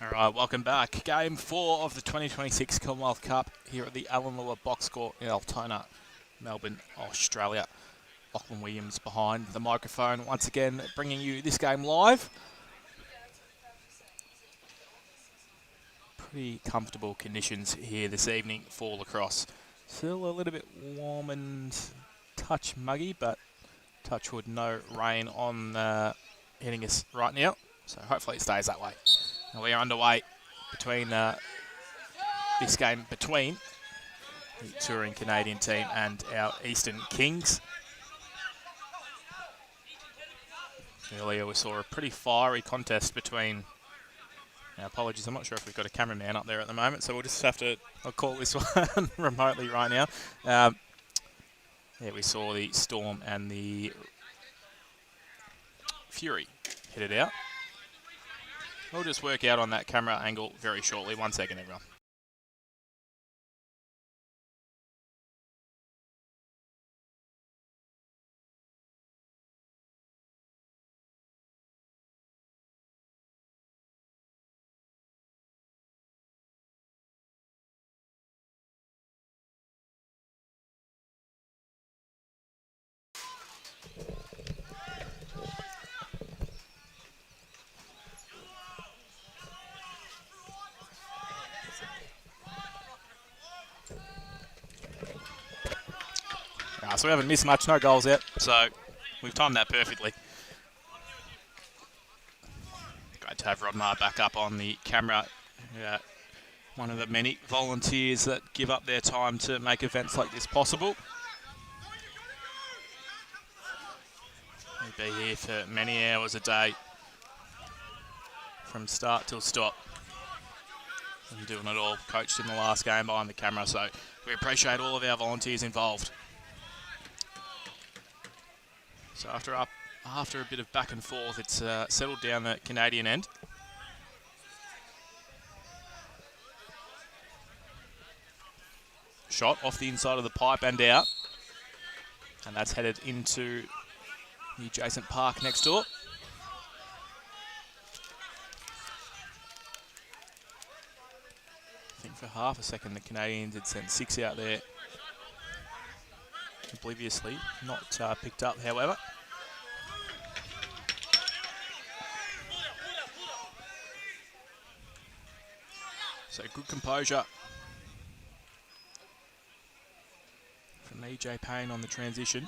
All right, welcome back. Game 4 of the 2026 Commonwealth Cup here at the Alan Lua Box Court in Altona, Melbourne, Australia. Lachlan Williams behind the microphone once again, bringing you this game live. Pretty comfortable conditions here this evening for lacrosse. Still a little bit warm and touch muggy, but touch wood, no rain on hitting us right now. So hopefully it stays that way. And we are underway between this game between the touring Canadian team and our Eastern Kings. Earlier we saw a pretty fiery contest between, apologies, I'm not sure if we've got a cameraman up there at the moment, so we'll just have to, I'll call this one remotely right now. Yeah, we saw the Storm and the Fury hit it out. We'll just work out on that camera angle very shortly. 1 second, everyone. So we haven't missed much, no goals yet, so we've timed that perfectly. Great to have Rodmar back up on the camera. One of the many volunteers that give up their time to make events like this possible. He'd be here for many hours a day, from start till stop. And doing it all, coached in the last game behind the camera, so we appreciate all of our volunteers involved. So after a bit of back and forth, it's settled down the Canadian end. Shot off the inside of the pipe and out. And that's headed into the adjacent park next door. I think for half a second the Canadians had sent 6 out there. Obliviously, not picked up, however. So good composure from EJ Payne on the transition.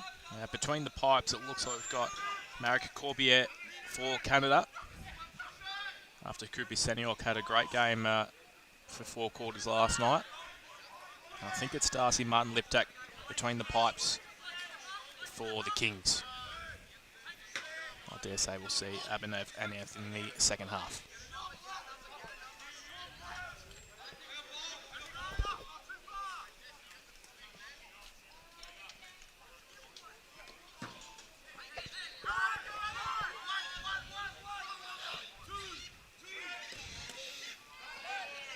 Between the pipes, it looks like we've got Marek Corbier for Canada. After Kupi Seniok had a great game for 4 quarters last night. I think it's Darcy Martin-Liptak between the pipes for the Kings. I dare say we'll see Abhinav Anath in the second half.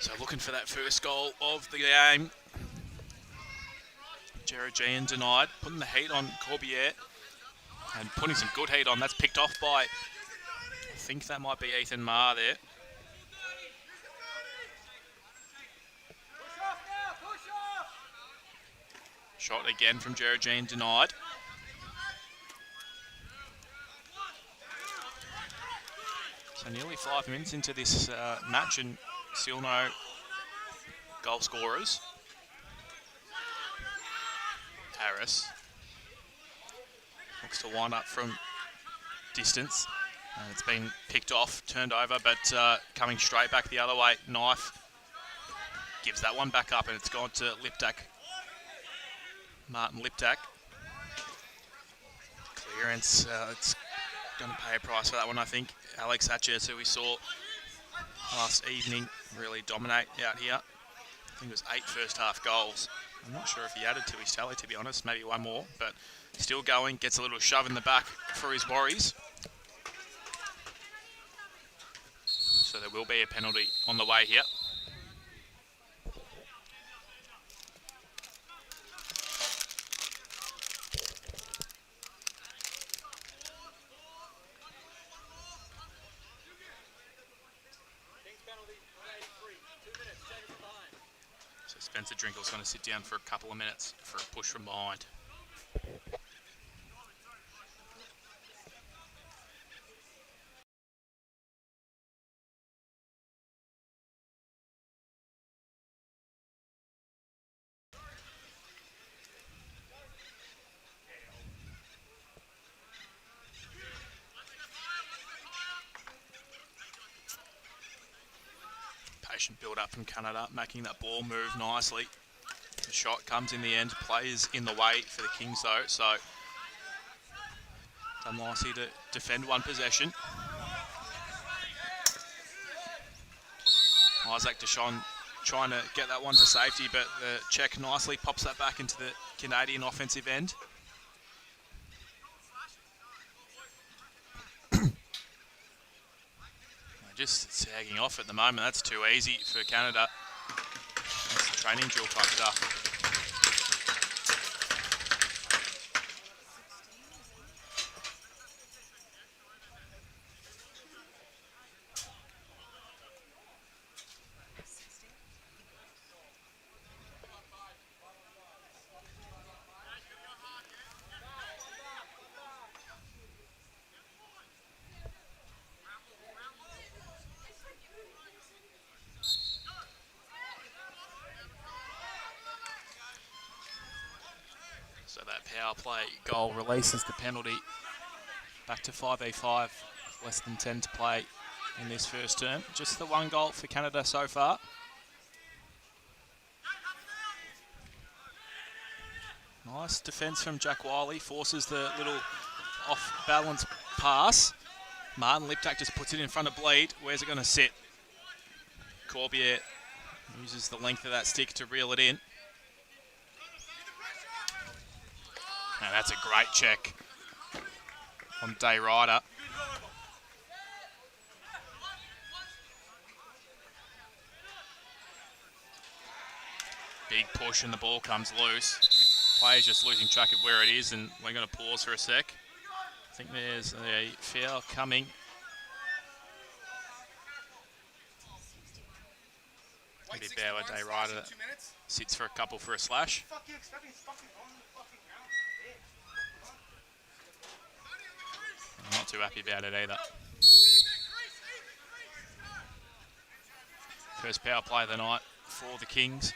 So looking for that first goal of the game. Georgian denied, putting the heat on Corbier and putting some good heat on. That's picked off by, I think that might be Ethan Marr there. Shot again from Georgian denied. So nearly 5 minutes into this match and still no goal scorers. Harris looks to wind up from distance. It's been picked off, turned over, but coming straight back the other way. Knife gives that one back up, and it's gone to Liptak. Martin-Liptak. Clearance. It's going to pay a price for that one, I think. Alex Hatches, who we saw last evening, really dominate out here. I think it was 8 first half goals. I'm not sure if he added to his tally, to be honest. Maybe one more, but still going. Gets a little shove in the back for his Warriors. So there will be a penalty on the way here. Drinkle's going to sit down for a couple of minutes for a push from behind. Patient build up from Canada, making that ball move nicely. The shot comes in the end, plays in the way for the Kings though, so done nicely to defend one possession. Isaac Deshawn trying to get that one to safety, but the check nicely pops that back into the Canadian offensive end. Just sagging off at the moment. That's too easy for Canada. That's training drill type stuff. So that power play goal releases the penalty back to 5v5, less than 10 to play in this first term. Just the one goal for Canada so far. Nice defence from Jack Wiley, forces the little off-balance pass. Martin Liptak just puts it in front of Bleed. Where's it going to sit? Corbier uses the length of that stick to reel it in. Now that's a great check on Day Ryder. Big push and the ball comes loose. Player's just losing track of where it is, and we're going to pause for a sec. I think there's a foul coming. Maybe Bauer, Day Ryder sits for a couple for a slash. I'm not too happy about it either. First power play of the night for the Kings.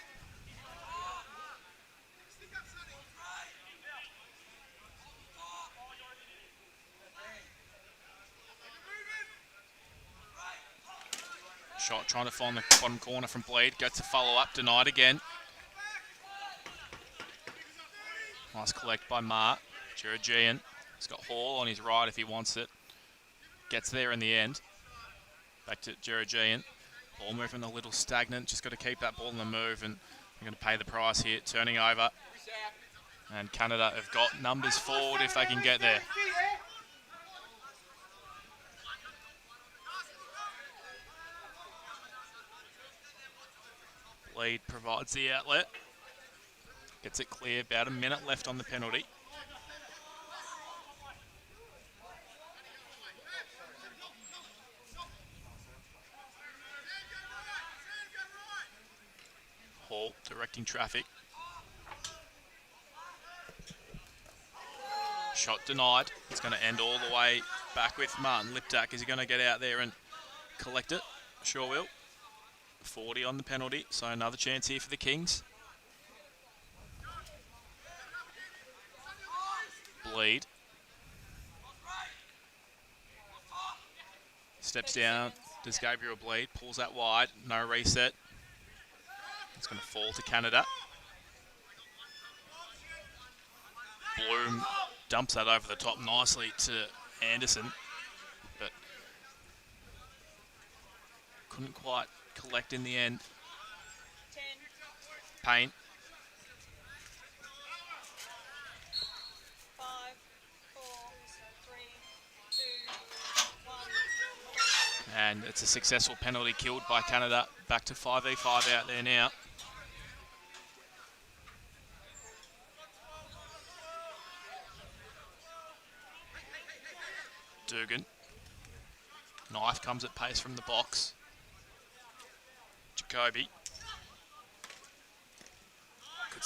Shot trying to find the bottom corner from Bleed. Gets a follow-up, denied again. Nice collect by Mark. Georgian. He's got Hall on his right if he wants it. Gets there in the end. Back to Georgian. Ball moving a little stagnant. Just got to keep that ball in the move, and they're going to pay the price here. Turning over. And Canada have got numbers forward if they can get there. Bleed provides the outlet. Gets it clear. About a minute left on the penalty. Hall directing traffic. Shot denied. It's going to end all the way back with Martin Liptak. Is he going to get out there and collect it? Sure will. 40 on the penalty, so another chance here for the Kings. Bleed. Steps down. Does Gabriel Bleed. Pulls that wide. No reset. It's going to fall to Canada. Bloom dumps that over the top nicely to Anderson, but couldn't quite collect in the end. 10. Payne. 5, 4, 3, 2, 1. And it's a successful penalty killed by Canada. Back to 5v5 out there now. Dugan. Knife comes at pace from the box. Jacoby.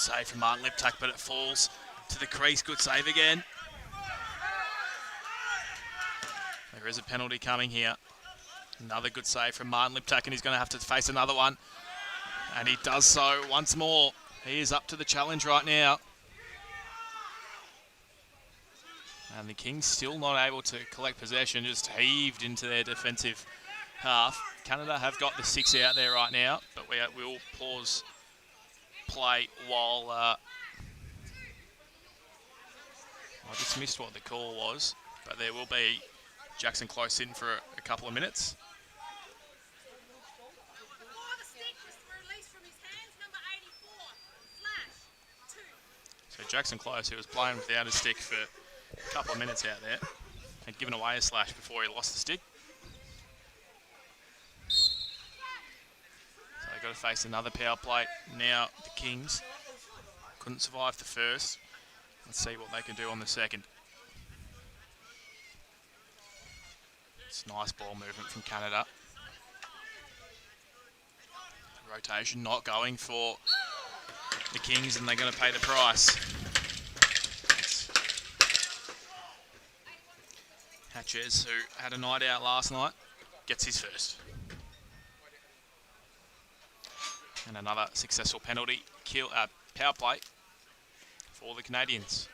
save from Martin Liptak, but it falls to the crease. Good save again. There is a penalty coming here. Another good save from Martin Liptak, and he's going to have to face another one. And he does so once more. He is up to the challenge right now. And the Kings still not able to collect possession, just heaved into their defensive half. Canada have got the 6 out there right now, but we will pause play while... I just missed what the call was, but there will be Jackson Close in for a couple of minutes. So Jackson Close, who was playing without a stick for a couple of minutes out there, had given away a slash before he lost the stick. So they've got to face another power play. Now the Kings couldn't survive the first. Let's see what they can do on the second. It's nice ball movement from Canada. Rotation not going for the Kings, and they're going to pay the price. Hatches, who had a night out last night, gets his first. And another successful penalty power play for the Canadians.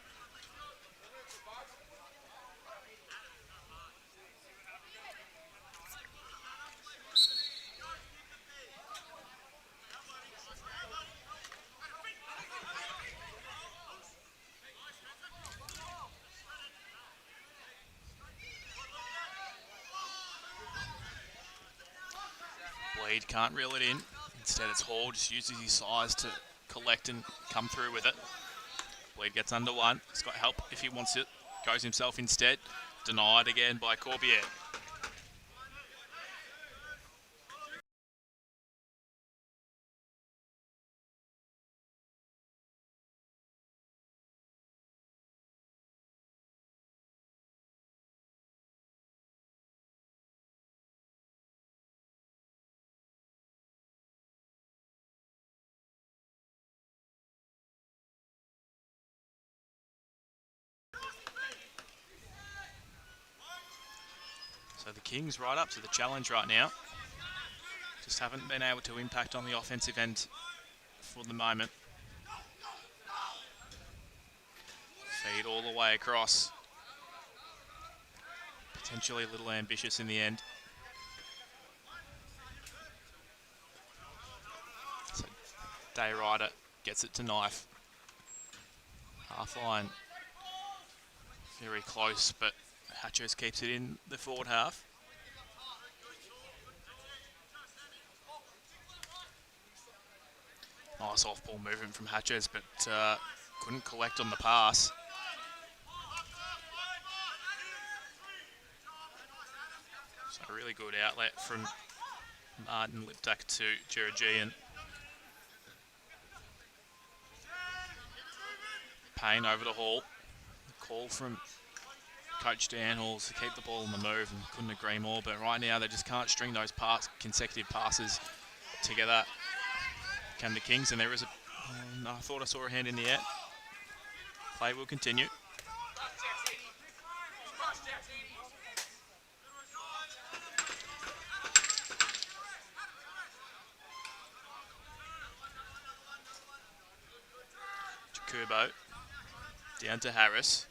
Bleed can't reel it in. Instead it's Hall, just uses his size to collect and come through with it. Bleed gets under one. He's got help if he wants it. Goes himself instead. Denied again by Corbière. So the Kings right up to the challenge right now. Just haven't been able to impact on the offensive end for the moment. Feed all the way across. Potentially a little ambitious in the end. So Day Rider gets it to Knife. Half line. Very close, but Hatchers keeps it in the forward half. Nice off-ball movement from Hatchers, but couldn't collect on the pass. So a really good outlet from Martin Liptak to Georgian. Payne over to Hall. The call from Coach Dan Hall to keep the ball on the move, and couldn't agree more. But right now they just can't string those consecutive passes together. Can the Kings? And there is a... I thought I saw a hand in the air. Play will continue. Jakubo down to Harris.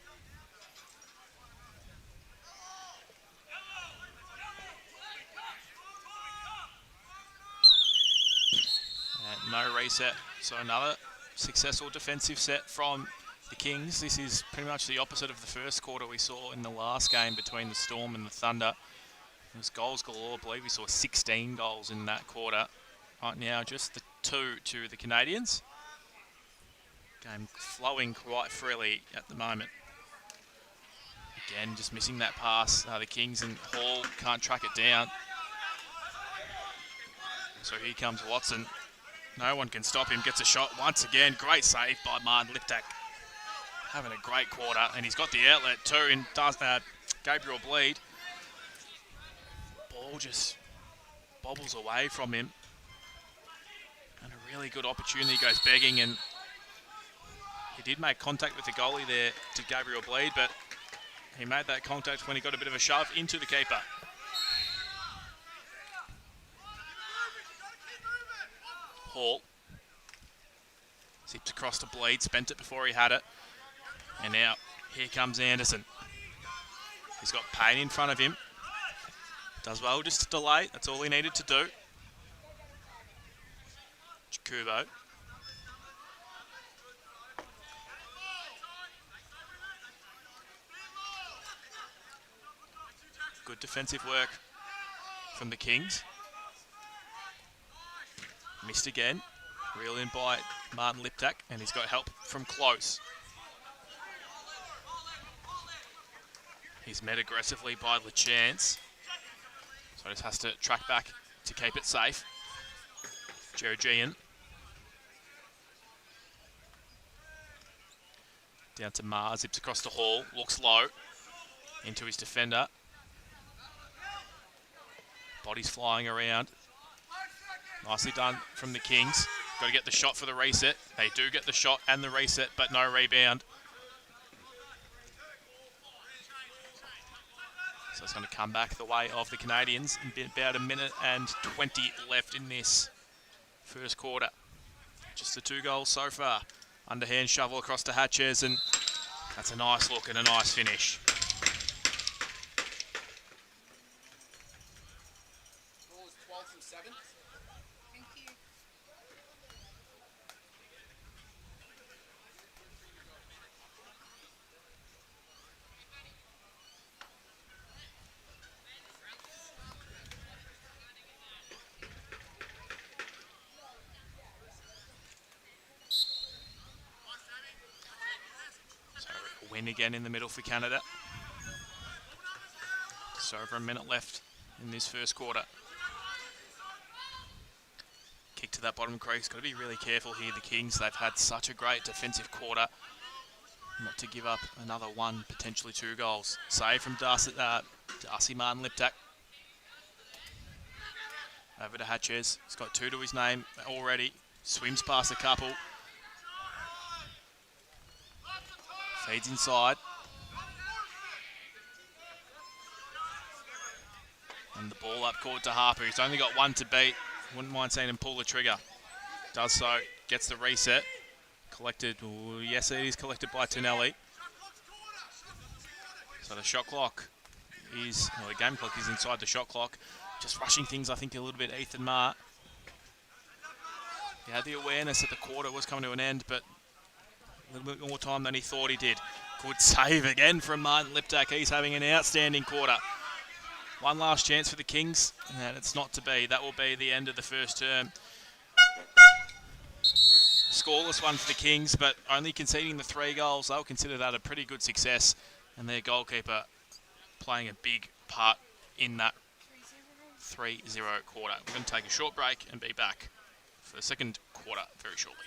And no reset. So another successful defensive set from the Kings. This is pretty much the opposite of the first quarter we saw in the last game between the Storm and the Thunder. It was goals galore. I believe we saw 16 goals in that quarter. Right now, just the 2 to the Canadians. Game flowing quite freely at the moment. Again, just missing that pass. The Kings and Hall can't track it down. So here comes Watson. No one can stop him. Gets a shot once again. Great save by Martin Liptak. Having a great quarter. And he's got the outlet too. And does Gabriel Bleed. Ball just bobbles away from him. And a really good opportunity. Goes begging, and did make contact with the goalie there to Gabriel Bleed, but he made that contact when he got a bit of a shove into the keeper. Hall zips across to Bleed, spent it before he had it. And now here comes Anderson. He's got Payne in front of him. Does well just to delay. That's all he needed to do. Jakubo. Good defensive work from the Kings. Missed again. Reel in by Martin Liptak, and he's got help from Close. He's met aggressively by LeChance. So just has to track back to keep it safe. Georgian. Down to Mars, zips across the hall, looks low. Into his defender. Bodies flying around. Nicely done from the Kings. Got to get the shot for the reset. They do get the shot and the reset, but no rebound. So it's going to come back the way of the Canadians. About a minute and 20 left in this first quarter. Just the 2 goals so far. Underhand shovel across to Hatches, and that's a nice look and a nice finish. Goal is 12 from 7. Thank you. So a win again in the middle for Canada. Just over a minute left in this first quarter. Kick to that bottom crease. Got to be really careful here, the Kings. They've had such a great defensive quarter. Not to give up another 1, potentially 2 goals. Save from Darcy Martin Liptak. Over to Hatches. He's got 2 to his name already. Swims past a couple. Feeds inside. And the ball up court to Harper. He's only got 1 to beat. Wouldn't mind seeing him pull the trigger. Does so. Gets the reset. Collected. Ooh, yes, it is collected by Tonelli. So the shot clock is, well, the game clock is inside the shot clock. Just rushing things, I think, a little bit, Ethan Marr. He had the awareness that the quarter was coming to an end, but a little bit more time than he thought he did. Good save again from Martin Liptak. He's having an outstanding quarter. One last chance for the Kings, and it's not to be. That will be the end of the first term. Scoreless one for the Kings, but only conceding the 3 goals. They'll consider that a pretty good success, and their goalkeeper playing a big part in that 3-0 quarter. We're going to take a short break and be back for the second quarter very shortly.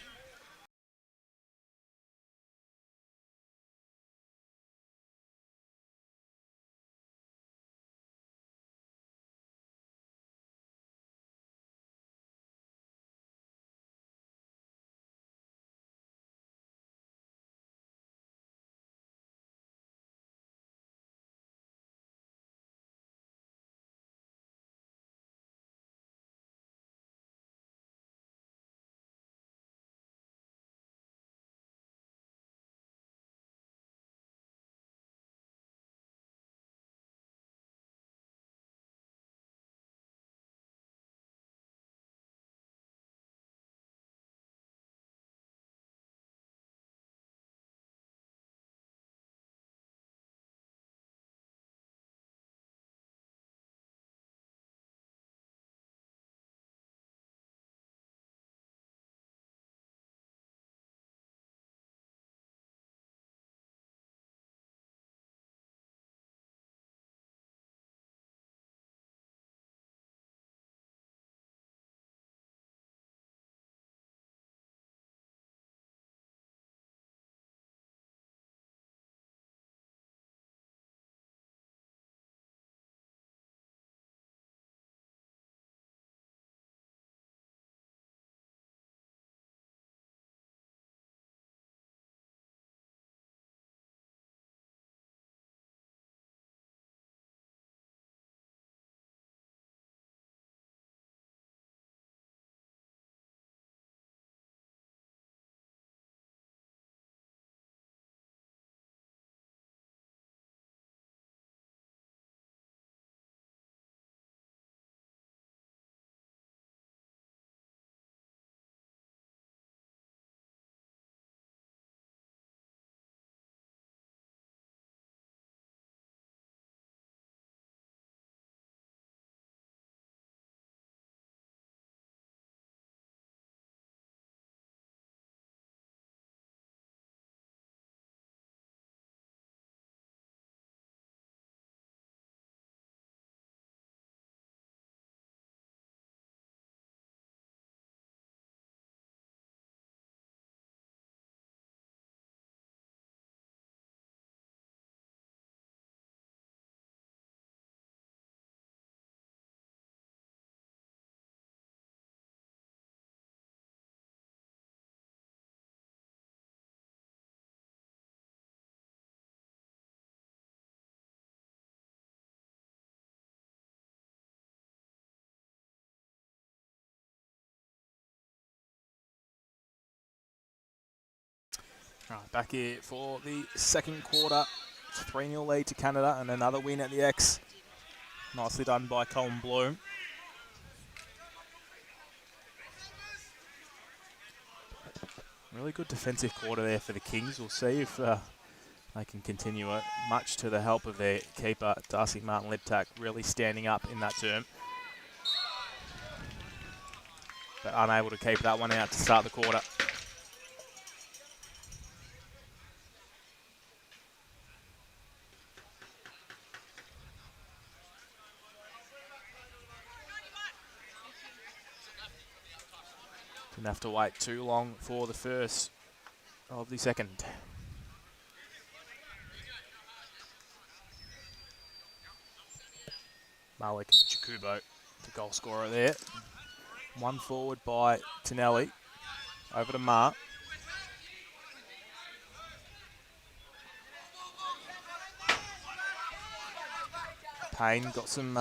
Right, back here for the second quarter. It's 3-0 lead to Canada and another win at the X. Nicely done by Colin Bloom. Really good defensive quarter there for the Kings. We'll see if they can continue it, much to the help of their keeper, Darcy Martin-Liptak, really standing up in that term. But unable to keep that one out to start the quarter. Didn't have to wait too long for the first of the second. Malik Jakubo, the goal scorer there. One forward by Tonelli. Over to Mark. Payne got some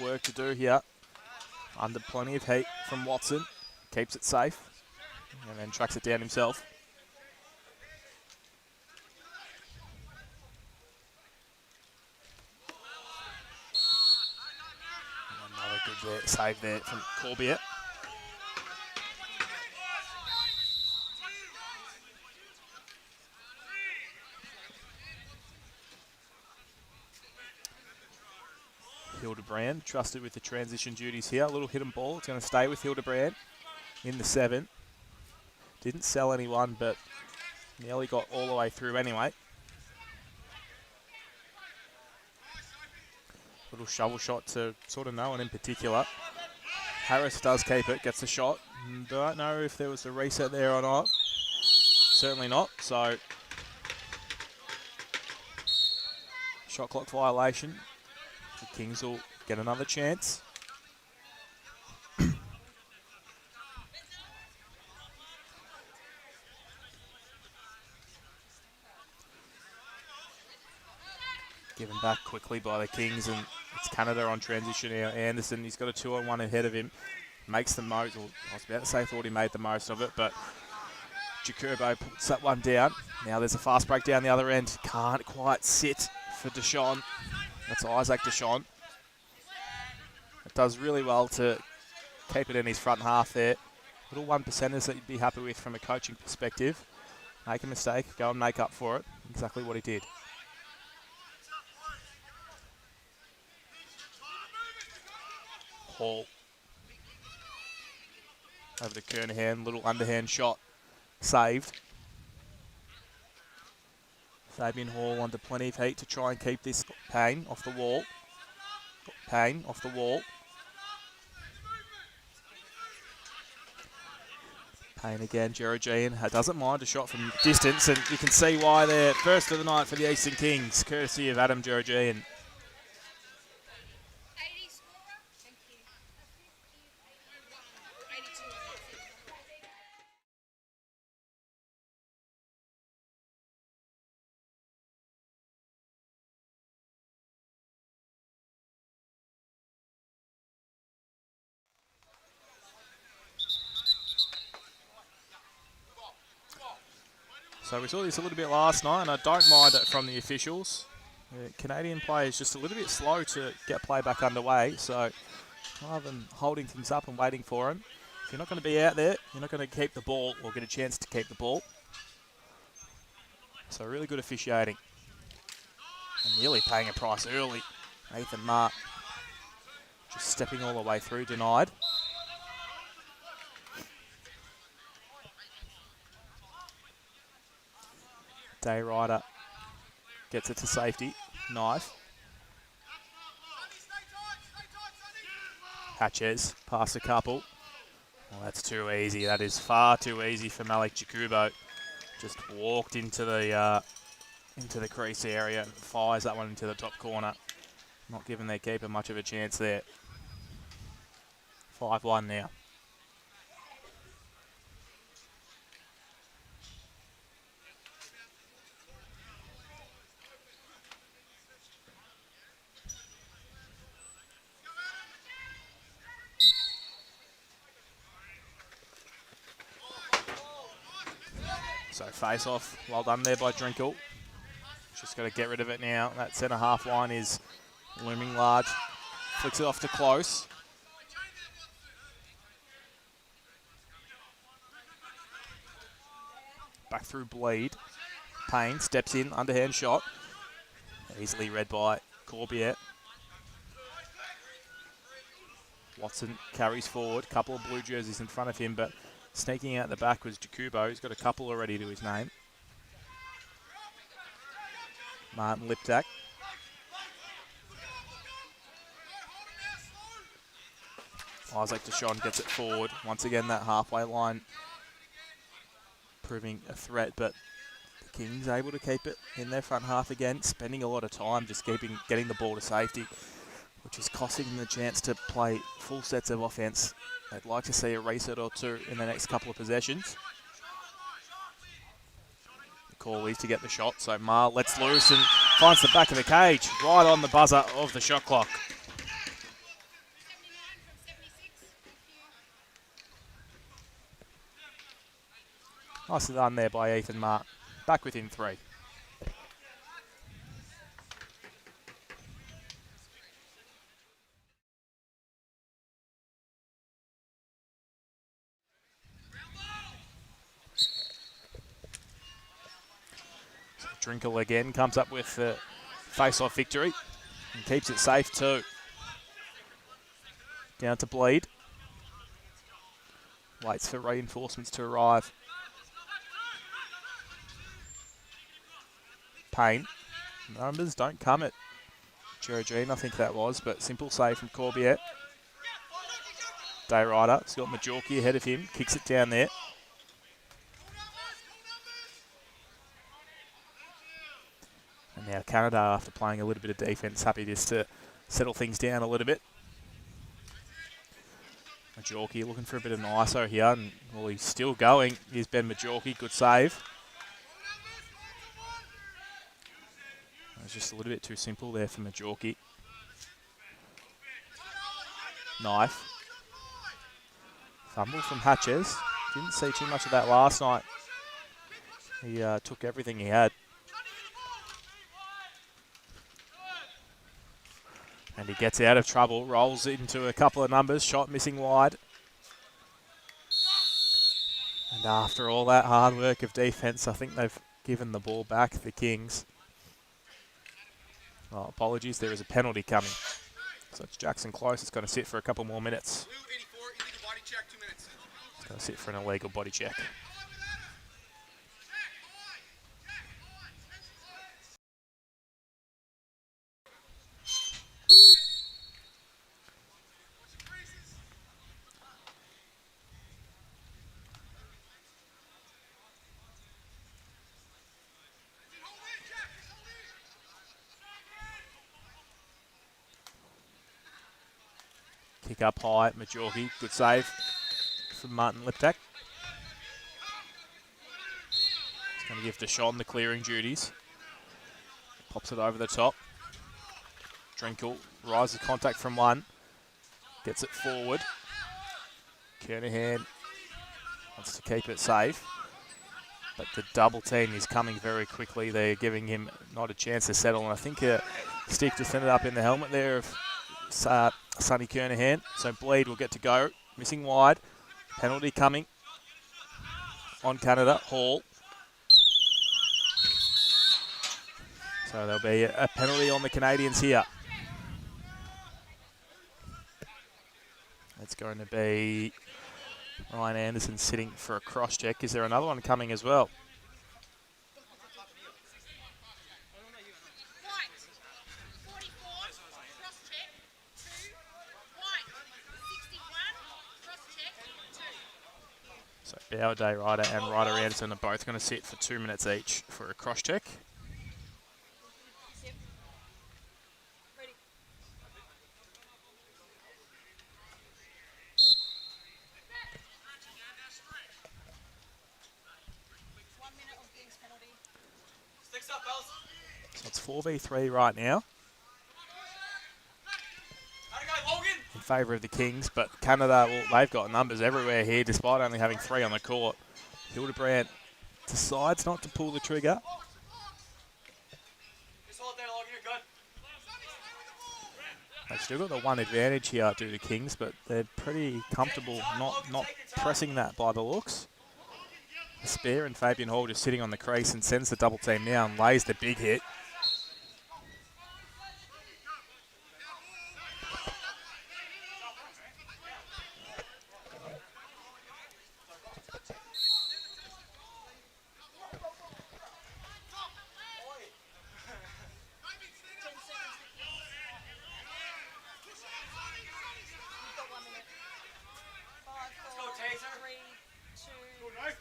work to do here. Under plenty of heat from Watson. Keeps it safe. And then tracks it down himself. And another good save there from Corbier. Hildebrand trusted with the transition duties here. A little hidden ball. It's going to stay with Hildebrand in the 7. Didn't sell anyone, but nearly got all the way through anyway. Little shovel shot to sort of no one in particular. Harris does keep it, gets a shot. Don't know if there was a reset there or not. Certainly not, so shot clock violation. The Kings will get another chance. Given back quickly by the Kings, and it's Canada on transition now. Anderson, he's got a 2-on-1 ahead of him. Makes the most, well, I was about to say thought he made the most of it, but Jacobo puts that one down. Now there's a fast break down the other end. Can't quite sit for Deshawn. That's Isaac Deshawn. It does really well to keep it in his front half there. Little 1%ers that you'd be happy with from a coaching perspective. Make a mistake, go and make up for it. Exactly what he did. Hall. Over to Kernahan, little underhand shot. Saved. Fabian Hall under plenty of heat to try and keep this. Payne off the wall. Payne off the wall. Payne again, Georgian doesn't mind a shot from distance, and you can see why they're first of the night for the Eastern Kings, courtesy of Adam Georgian. So we saw this a little bit last night, and I don't mind it from the officials. The Canadian play is just a little bit slow to get play back underway, so rather than holding things up and waiting for him, if you're not going to be out there, you're not going to keep the ball or get a chance to keep the ball. So really good officiating. And nearly paying a price early. Nathan Mark just stepping all the way through, denied. Day Rider gets it to safety. Knife. Hatches past a couple. Well, that's too easy. That is far too easy for Malik Jakubo. Just walked into the crease area and fires that one into the top corner. Not giving their keeper much of a chance there. 5-1 now. So face off, well done there by Drinkle. Just got to get rid of it now. That centre half line is looming large. Flicks it off to Close. Back through Bleed. Payne steps in, underhand shot. Easily read by Corbiette. Watson carries forward. Couple of blue jerseys in front of him, but sneaking out the back was Jakubo. He's got a couple already to his name. Martin Liptak. Isaac Deshawn gets it forward. Once again, that halfway line proving a threat, but the Kings able to keep it in their front half again, spending a lot of time just getting the ball to safety, which is costing them the chance to play full sets of offense. They'd like to see a reset or two in the next couple of possessions. The call is to get the shot, so Mar lets loose and finds the back of the cage, right on the buzzer of the shot clock. Nicely done there by Ethan Mark. Back within 3. So Drinkle again comes up with the face-off victory and keeps it safe too. Down to Bleed. Waits for reinforcements to arrive. Payne. Numbers don't come at Geraldine, I think that was, but simple save from Corbiette. Dayrider, he's got Majorki ahead of him, kicks it down there. And now Canada, after playing a little bit of defence, happy just to settle things down a little bit. Majorki looking for a bit of an ISO here, and well, he's still going. Here's Ben Majorki, good save. It was just a little bit too simple there for Majorki. Knife. Fumble from Hatches. Didn't see too much of that last night. He took everything he had. And he gets out of trouble, rolls into a couple of numbers, shot missing wide. And after all that hard work of defence, I think they've given the ball back, the Kings. Oh, apologies, there is a penalty coming. So it's Jackson Close. It's going to sit for a couple more minutes. It's going to sit for an illegal body check. Kick up high, Majorki, good save from Martin Liptak. He's going to give Deshawn the clearing duties. Pops it over the top. Drinkle rises contact from one. Gets it forward. Kernahan wants to keep it safe. But the double team is coming very quickly. They're giving him not a chance to settle. And I think a stick just ended up in the helmet there of Sonny Kernahan. So Bleed will get to go. Missing wide. Penalty coming on Canada. Hall. So there'll be a penalty on the Canadians here. It's going to be Ryan Anderson sitting for a cross check. Is there another one coming as well? So Bauer, Dayrider and Ryder Anderson are both going to sit for 2 minutes each for a cross check. So it's 4v3 right now in favour of the Kings, but Canada, well, they've got numbers everywhere here despite only having 3 on the court. Hildebrand decides not to pull the trigger. Just hold there, Logan. You're good. They've still got the one advantage here to the Kings, but they're pretty comfortable not pressing that by the looks. Spear and Fabian Hall just sitting on the crease and sends the double team now and lays the big hit. You've got 1 minute. 5, 4, go, Taser. 3, 2, 1.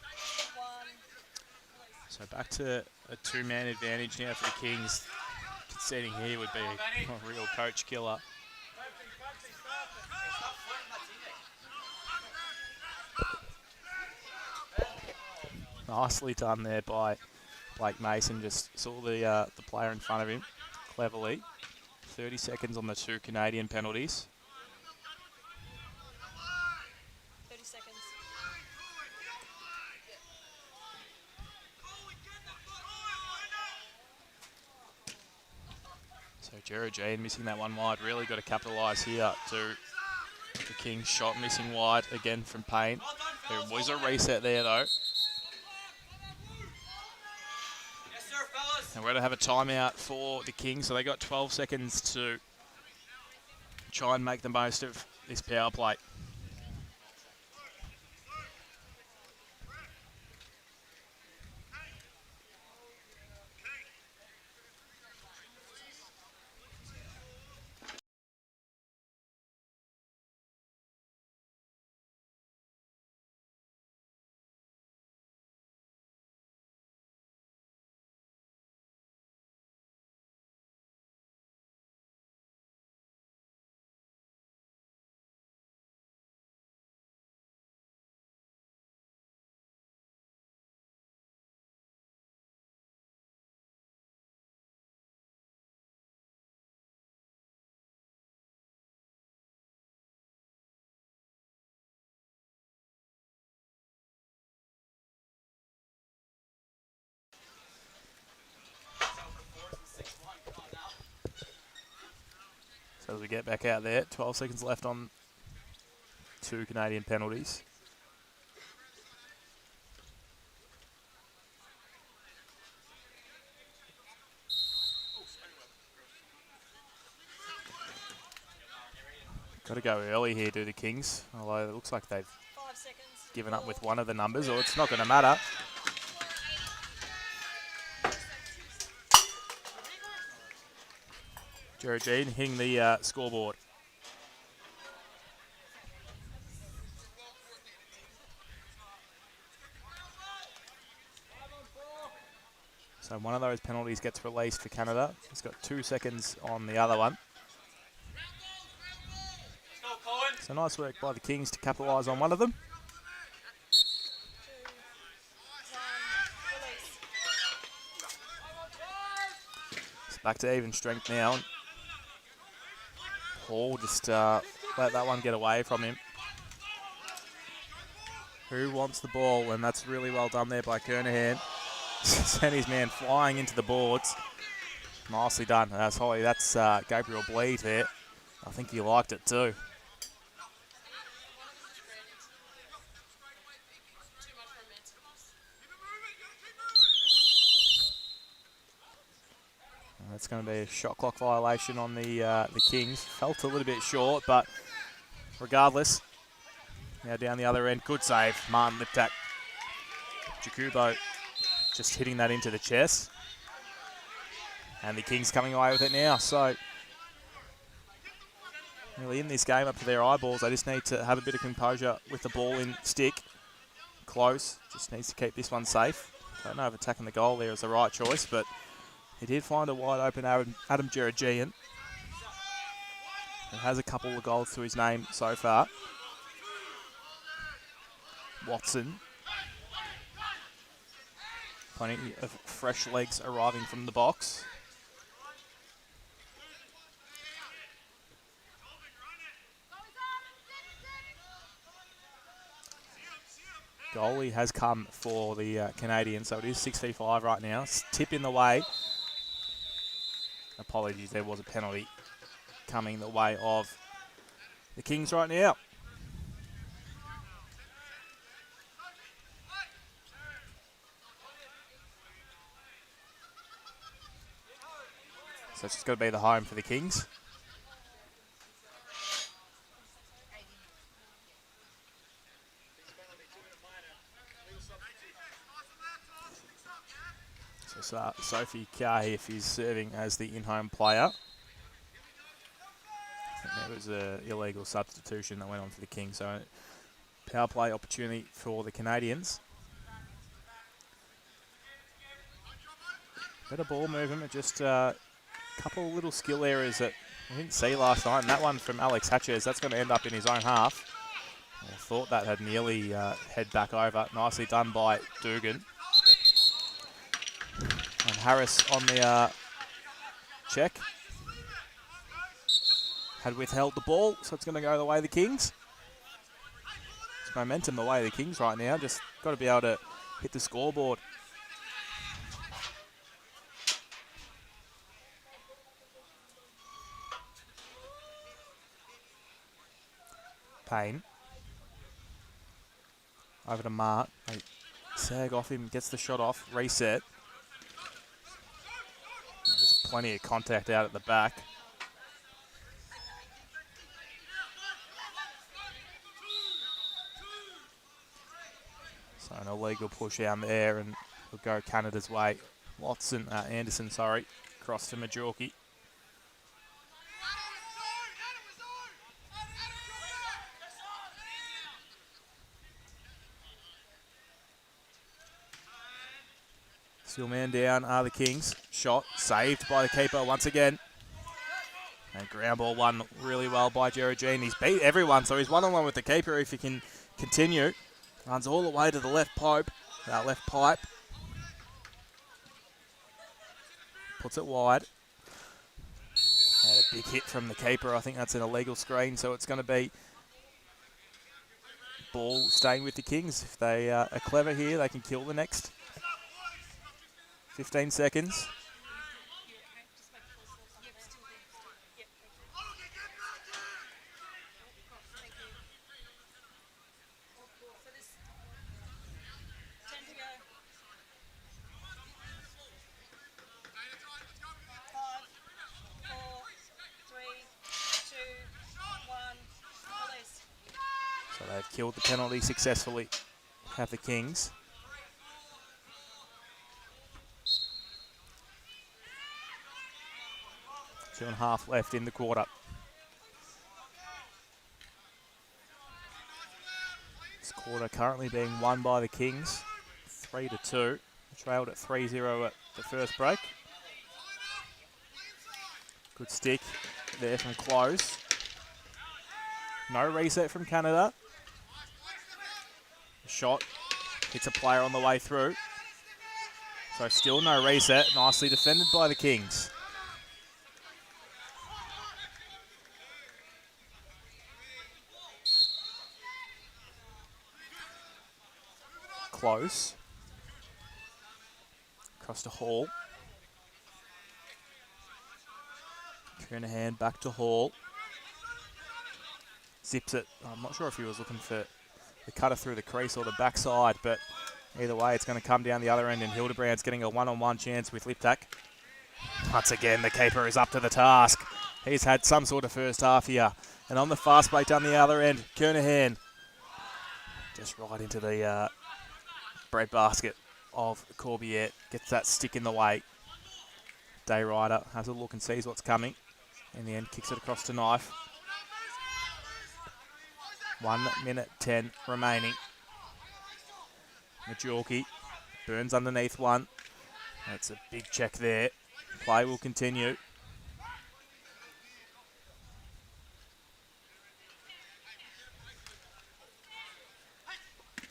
So back to a two-man advantage now for the Kings. Conceding here would be a real coach killer. Stop flirting my teammate. Nicely done there by Blake Mason. Just saw the player in front of him cleverly. 30 seconds on the 2 Canadian penalties. 30 seconds. So Jared Jean missing that one wide. Really got to capitalise here to the Kings. Shot missing wide again from Payne. There was a reset there though. Yes, sir, fellas. And we're going to have a timeout for the Kings. So they got 12 seconds to try and make the most of this power play. So as we get back out there, 12 seconds left on 2 Canadian penalties. Got to go early here, do the Kings. Although it looks like they've 5 seconds. given up with one of the numbers, or it's not going to matter. Jared Jean hitting the scoreboard. So one of those penalties gets released for Canada. It's got 2 seconds on the other one. Let's go, Cohen. So nice work by the Kings to capitalise on one of them. 2, 1, release. It's back to even strength now. Hall just let that one get away from him. Who wants the ball? And that's really well done there by Kernahan. Sent his man flying into the boards. Nicely done. That's Holly. That's Gabriel Bleed there. I think he liked it too. That's going to be a shot clock violation on the Kings. Felt a little bit short, but regardless, now down the other end. Good save, Martin Liptak. Jakubo just hitting that into the chest. And the Kings coming away with it now. So, really in this game up to their eyeballs. They just need to have a bit of composure with the ball in stick. Close. Just needs to keep this one safe. Don't know if attacking the goal there is the right choice, but he did find a wide open Adam Jeregian. He has a couple of goals to his name so far. Watson. Plenty of fresh legs arriving from the box. Goalie has come for the Canadians, so it is 6v5 right now. Tip in the way. Apologies, there was a penalty coming the way of the Kings right now. So it's just got to be the home for the Kings. So Sophie Kahif is serving as the in-home player. I think there was an illegal substitution that went on for the Kings, so power play opportunity for the Canadians. Better ball movement, just a couple of little skill areas that we didn't see last night. And that one from Alex Hatches, that's going to end up in his own half. I thought that had nearly head back over. Nicely done by Dugan. And Harris on the check. Had withheld the ball, so it's going to go the way of the Kings. It's momentum the way of the Kings right now. Just got to be able to hit the scoreboard. Payne. Over to Mark. They sag off him, gets the shot off, reset. There's plenty of contact out at the back. So an illegal push down there, and will go Canada's way. Anderson, across to Majorki. Still man down are the Kings. Shot saved by the keeper once again. And ground ball won really well by Geragine. He's beat everyone, so he's one-on-one with the keeper if he can continue. Runs all the way to the left pipe. Puts it wide. And a big hit from the keeper. I think that's an illegal screen, so it's going to be ball staying with the Kings. If they are clever here, they can kill the next 15 seconds. So they've killed the penalty successfully, have the Kings. Two and a half left in the quarter. This quarter currently being won by the Kings, 3-2. Trailed at 3-0 at the first break. Good stick there from Close. No reset from Canada. Shot hits a player on the way through. So still no reset. Nicely defended by the Kings. Close. Across to Hall. Kernahan back to Hall. Zips it. I'm not sure if he was looking for the cutter through the crease or the backside, but either way, it's going to come down the other end, and Hildebrand's getting a one-on-one chance with Liptak. Once again, the keeper is up to the task. He's had some sort of first half here. And on the fast break down the other end, Kernahan just right into the bread basket of Corbiette. Gets that stick in the way. Dayrider has a look and sees what's coming. In the end, kicks it across to Knife. 1:10 remaining. Majorki burns underneath one. That's a big check there. Play will continue.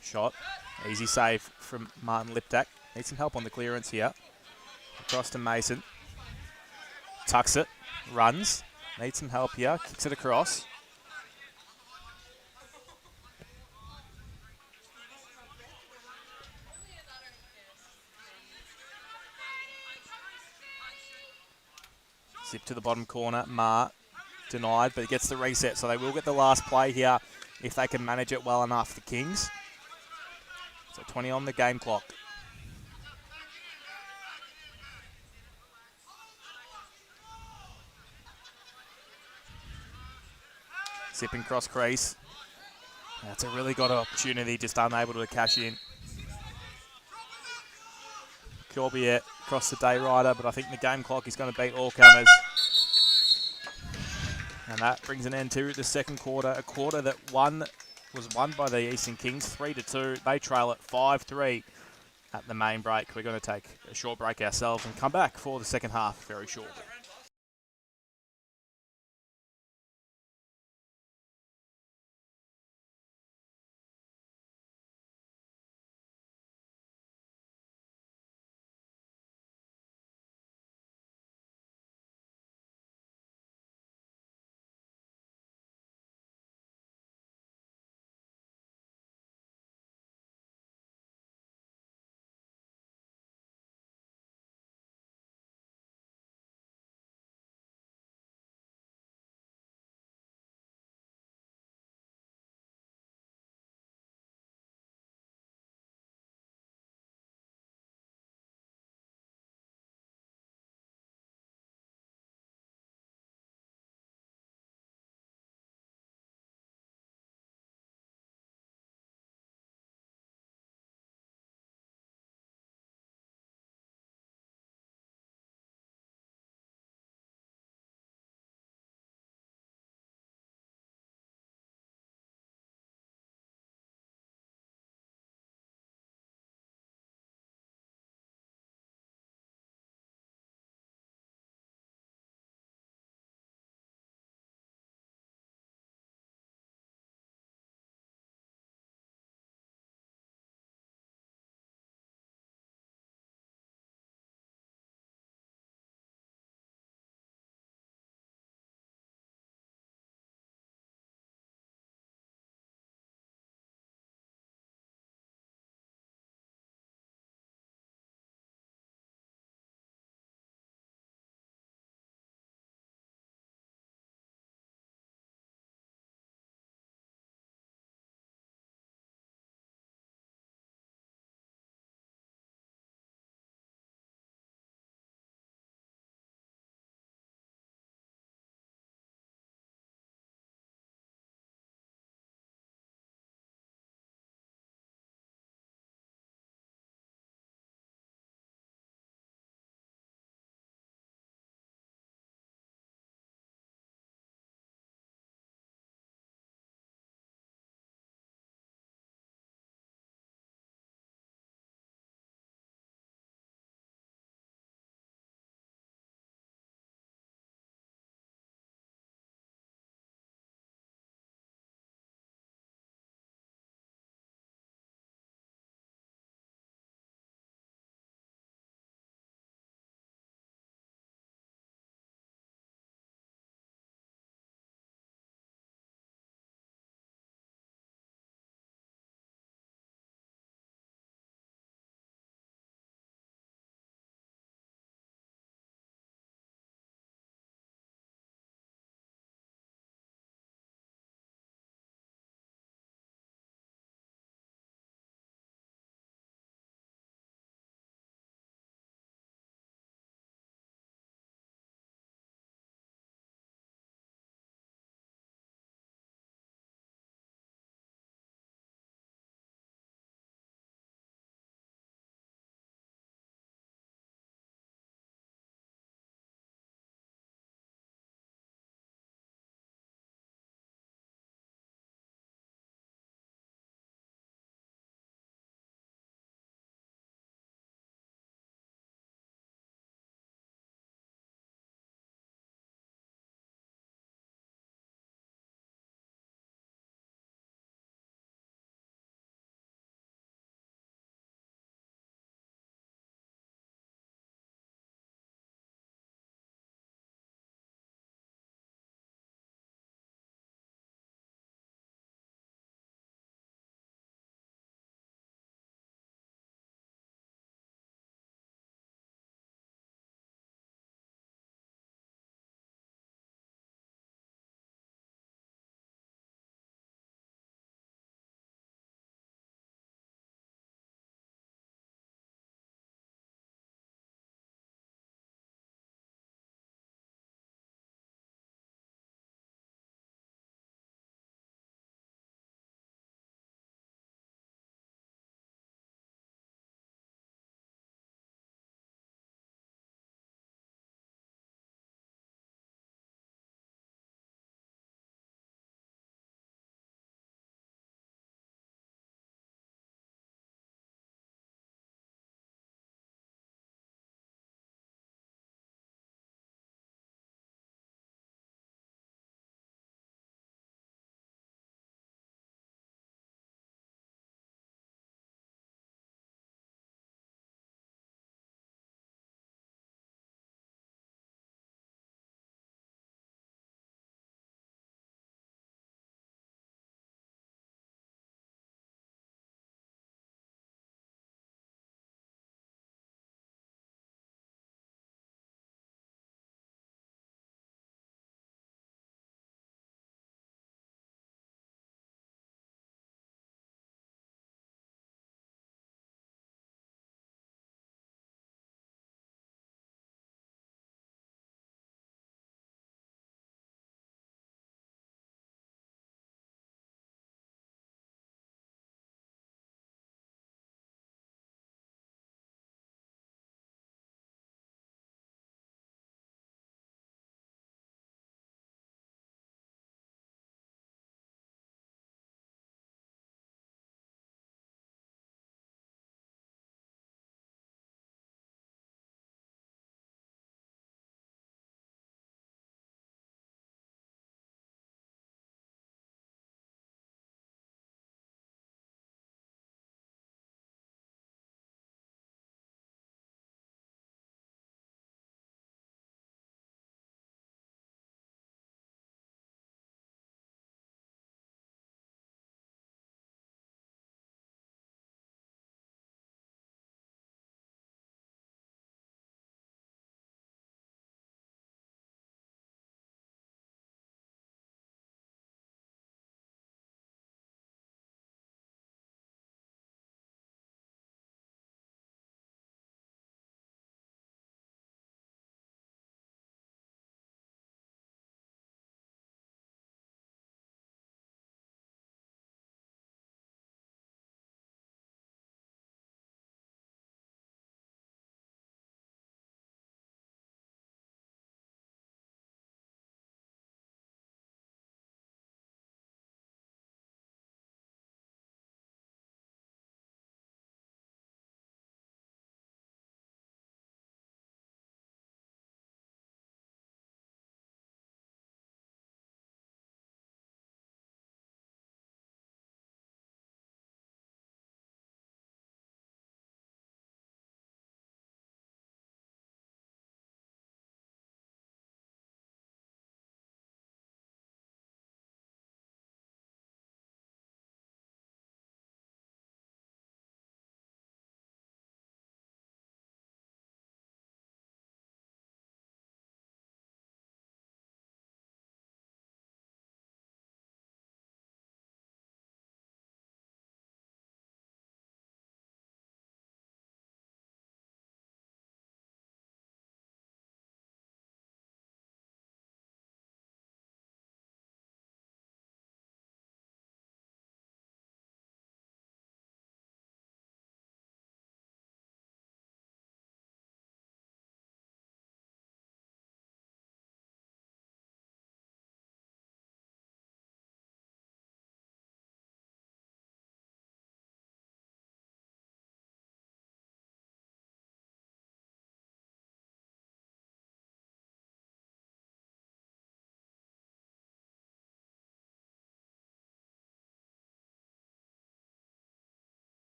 Shot. Easy save from Martin Liptak. Needs some help on the clearance here. Across to Mason. Tucks it. Runs. Needs some help here. Kicks it across. Zip to the bottom corner. Ma denied, but he gets the reset. So they will get the last play here if they can manage it well enough, the Kings. So 20 on the game clock. Zipping cross crease. That's a really good opportunity, just unable to cash in. Corbiette across the day rider, but I think the game clock is going to beat all comers. And that brings an end to the second quarter, a quarter that was won by the Eastern Kings 3-2. They trail at 5-3 at the main break. We're going to take a short break ourselves and come back for the second half very shortly.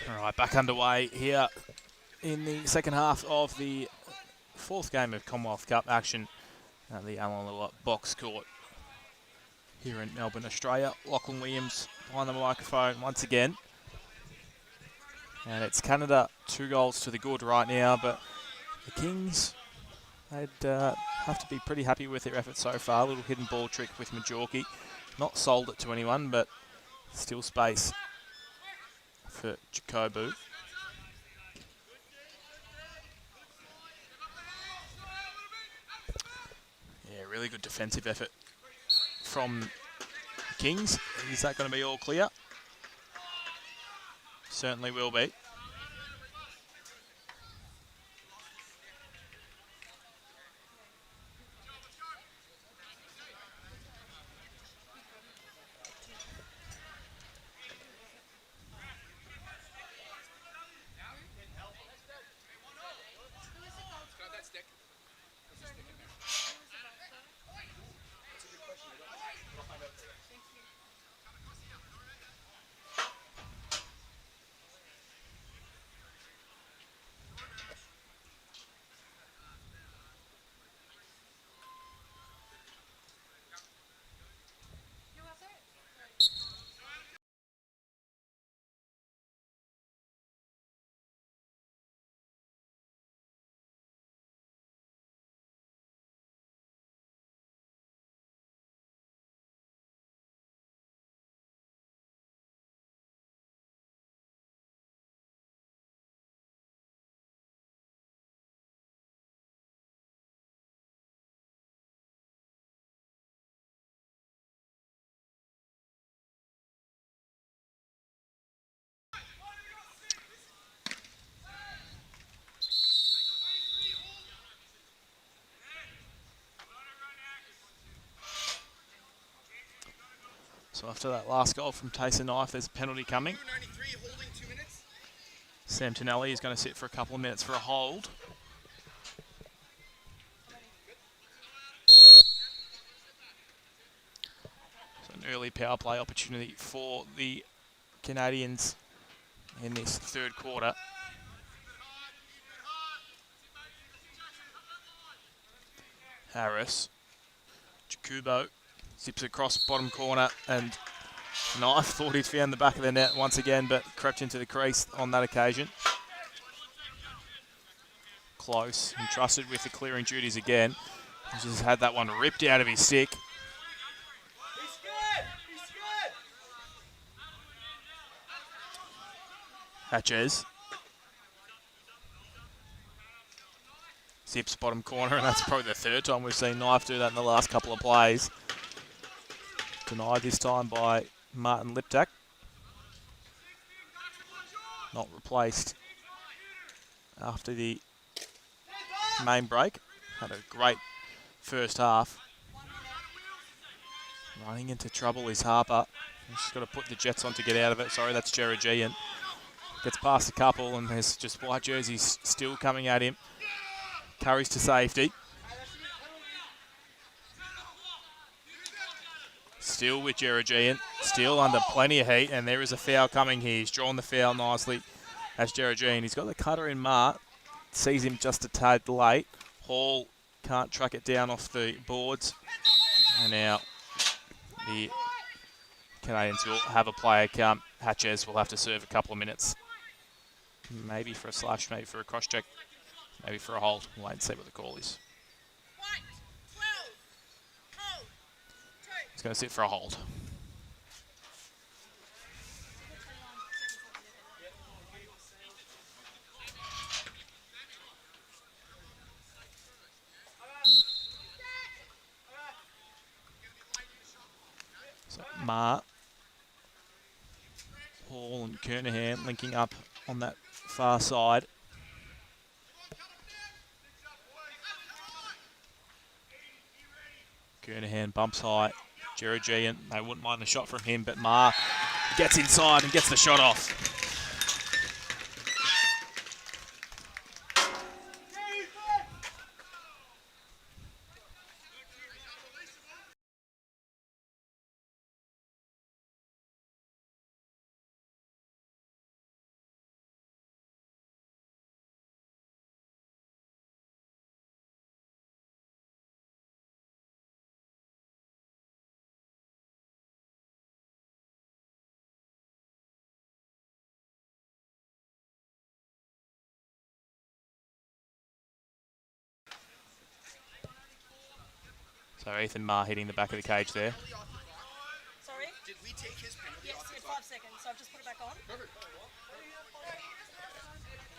All right, back underway here in the second half of the fourth game of Commonwealth Cup action at the Alan Lua Box Court here in Melbourne, Australia. Lachlan Williams behind the microphone once again. And it's Canada 2 goals to the good right now, but the Kings, they'd have to be pretty happy with their effort so far. A little hidden ball trick with Majorki. Not sold it to anyone, but still space for Jacobu. Yeah, really good defensive effort from Kings. Is that going to be all clear? Certainly will be. So after that last goal from Tayson Knife, there's a penalty coming. Sam Tonelli is going to sit for a couple of minutes for a hold. So an early power play opportunity for the Canadians in this third quarter. Harris, Jakubo, zips across bottom corner, and Knife thought he'd found the back of the net once again, but crept into the crease on that occasion. Close, entrusted with the clearing duties again. He's just had that one ripped out of his stick. Hatches. Zips bottom corner, and that's probably the third time we've seen Knife do that in the last couple of plays. Denied this time by Martin Liptak. Not replaced after the main break. Had a great first half. Running into trouble is Harper. He's just got to put the Jets on to get out of it. Sorry, that's Georgian. Gets past a couple, and there's just white jerseys still coming at him. Curries to safety. Still with Georgian. Still under plenty of heat, and there is a foul coming here. He's drawn the foul nicely as Georgian. He's got the cutter in mark. Sees him just a tad late. Hall can't track it down off the boards. And now the Canadians will have a player come. Hatches will have to serve a couple of minutes. Maybe for a slash, maybe for a cross-check, maybe for a hold. We'll wait and see what the call is. He's going to sit for a hold. So Ma, Hall and Kernahan linking up on that far side. Kernahan bumps high. Georgian, they wouldn't mind the shot from him, but Ma gets inside and gets the shot off. So Ethan Marr hitting the back of the cage there. Sorry? Did we take his penalty Yes, off you the had clock? 5 seconds, so I've just put it back on. Perfect.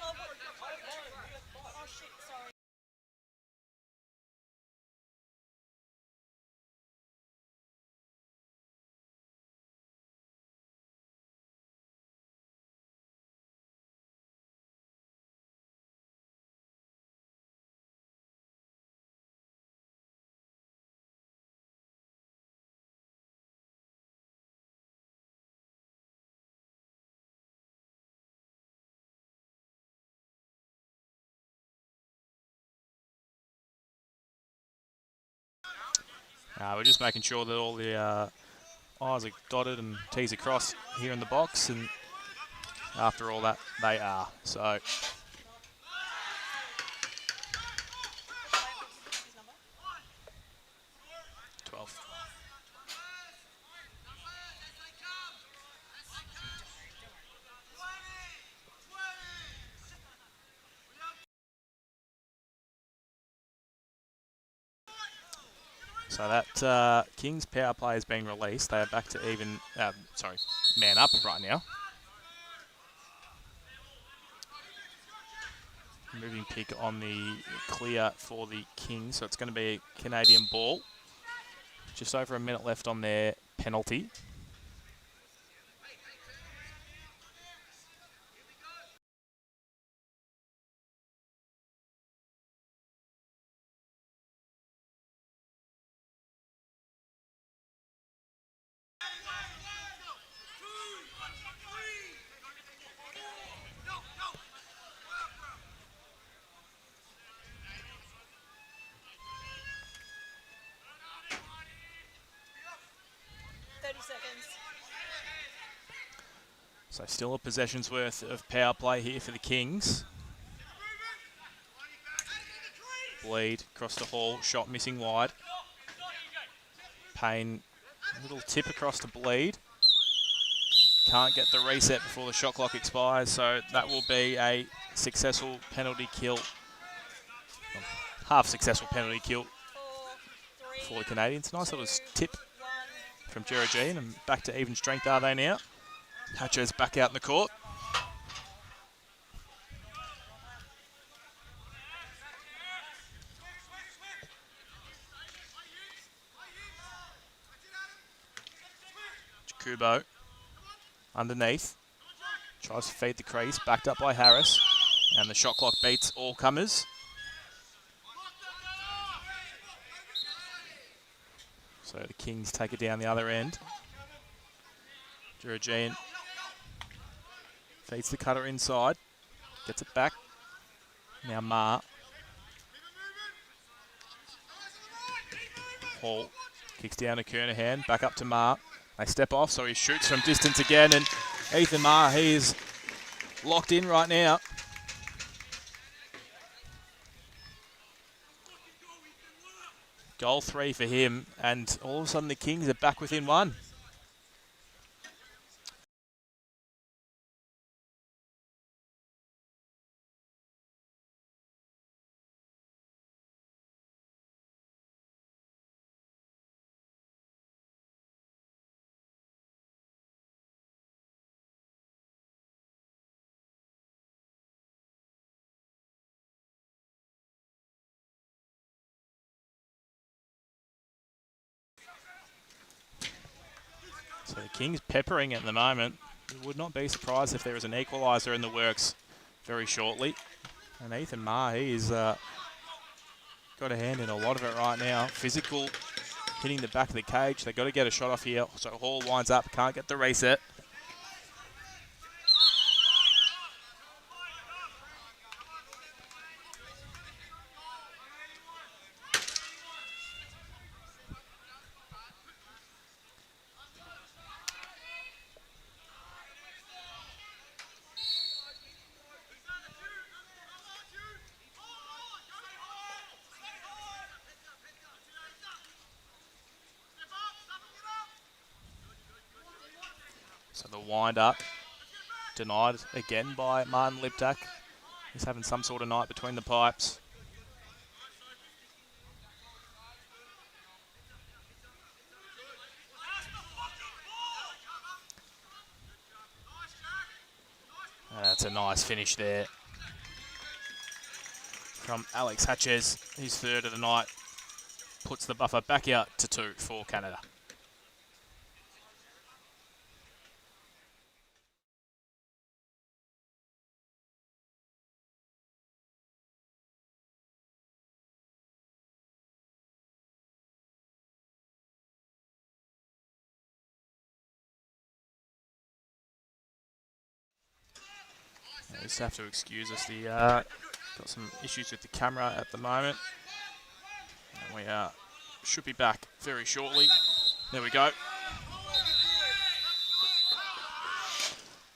Oh, shit, sorry. We're just making sure that all the I's are dotted and T's are crossed here in the box, and after all that, they are. So 12. So that Kings power play has been released. They are back to even, man up right now. Moving pick on the clear for the Kings, so it's going to be a Canadian ball. Just over a minute left on their penalty. So still a possession's worth of power play here for the Kings. Bleed across the hall, shot missing wide. Payne, a little tip across to Bleed. Can't get the reset before the shot clock expires, so that will be a successful penalty kill. Half successful penalty kill for the Canadians. Nice little tip from Geragine, and back to even strength are they now. Hatcher's back out in the court. Kubo underneath. Tries to feed the crease, backed up by Harris. And the shot clock beats all comers. So the Kings take it down the other end. Geragine feeds the cutter inside. Gets it back. Now Marr. Hall kicks down to Kernahan. Back up to Marr. They step off, so he shoots from distance again. And Ethan Marr, he is locked in right now. Goal 3 for him. And all of a sudden the Kings are back within one. So the Kings peppering at the moment. Would not be surprised if there is an equaliser in the works very shortly. And Ethan Marr, he's got a hand in a lot of it right now. Physical, hitting the back of the cage. They've got to get a shot off here. So Hall winds up, can't get the reset. So the wind up, denied again by Martin Liptak. He's having some sort of night between the pipes. a nice finish there from Alex Hatches. His third of the night puts the buffer back out to 2 for Canada. You just have to excuse us. Got some issues with the camera at the moment. And we should be back very shortly. There we go.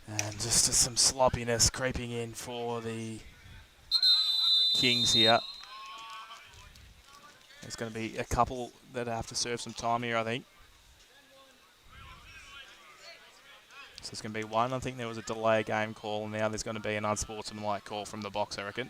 And just some sloppiness creeping in for the Kings here. There's going to be a couple that have to serve some time here, I think. So there's going to be one. I think there was a delay game call, and now there's going to be an unsportsmanlike call from the box, I reckon.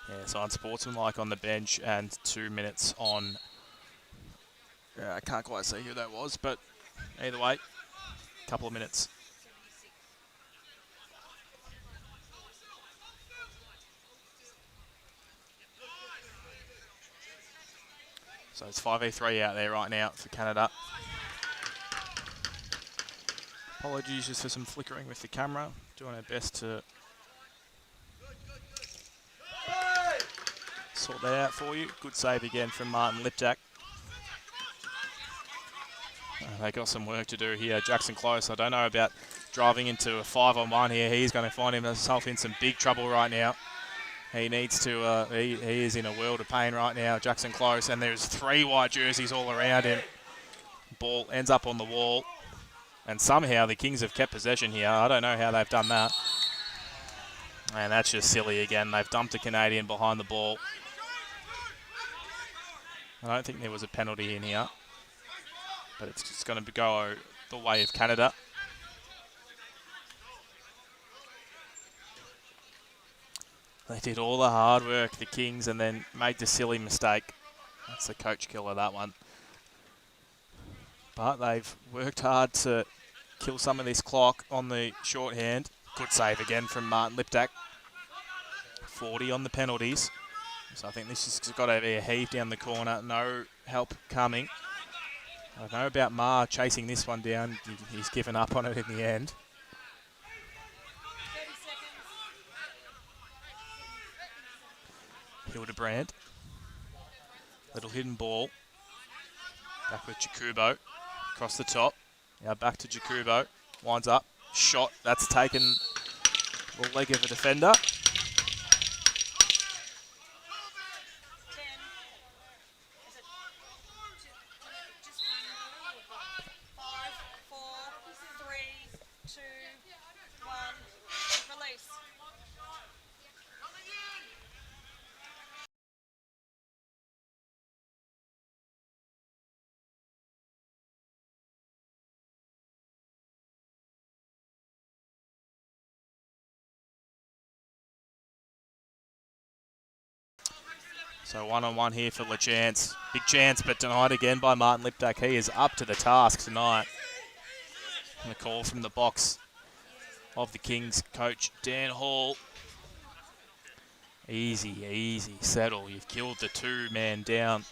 Yeah, so unsportsmanlike on the bench and 2 minutes on... I can't quite see who that was, but either way, a couple of minutes. So it's 5v3 out there right now for Canada. Apologies just for some flickering with the camera. Doing our best to sort that out for you. Good save again from Martin Liptak. They got some work to do here. Jackson Close, I don't know about driving into a 5-on-1 here. He's going to find himself in some big trouble right now. He needs to, he is in a world of pain right now, Jackson Close, and there's 3 white jerseys all around him. Ball ends up on the wall, and somehow the Kings have kept possession here. I don't know how they've done that. And that's just silly again. They've dumped a Canadian behind the ball. I don't think there was a penalty in here, but it's just going to go the way of Canada. They did all the hard work, the Kings, and then made the silly mistake. That's the coach killer, that one. But they've worked hard to kill some of this clock on the shorthand. Good save again from Martin Liptak. 40 on the penalties. So I think this has got to be a heave down the corner. No help coming. I don't know about Ma chasing this one down. He's given up on it in the end. Hildebrand. Little hidden ball. Back with Jakubo. Across the top. Now back to Jakubo. Winds up. Shot. That's taken the leg of a defender. 2, 1, release. So one-on-one here for LeChance. Big chance, but denied again by Martin Liptak. He is up to the task tonight. And a call from the box of the Kings coach, Dan Hall. Easy, easy, settle. You've killed the 2-man down.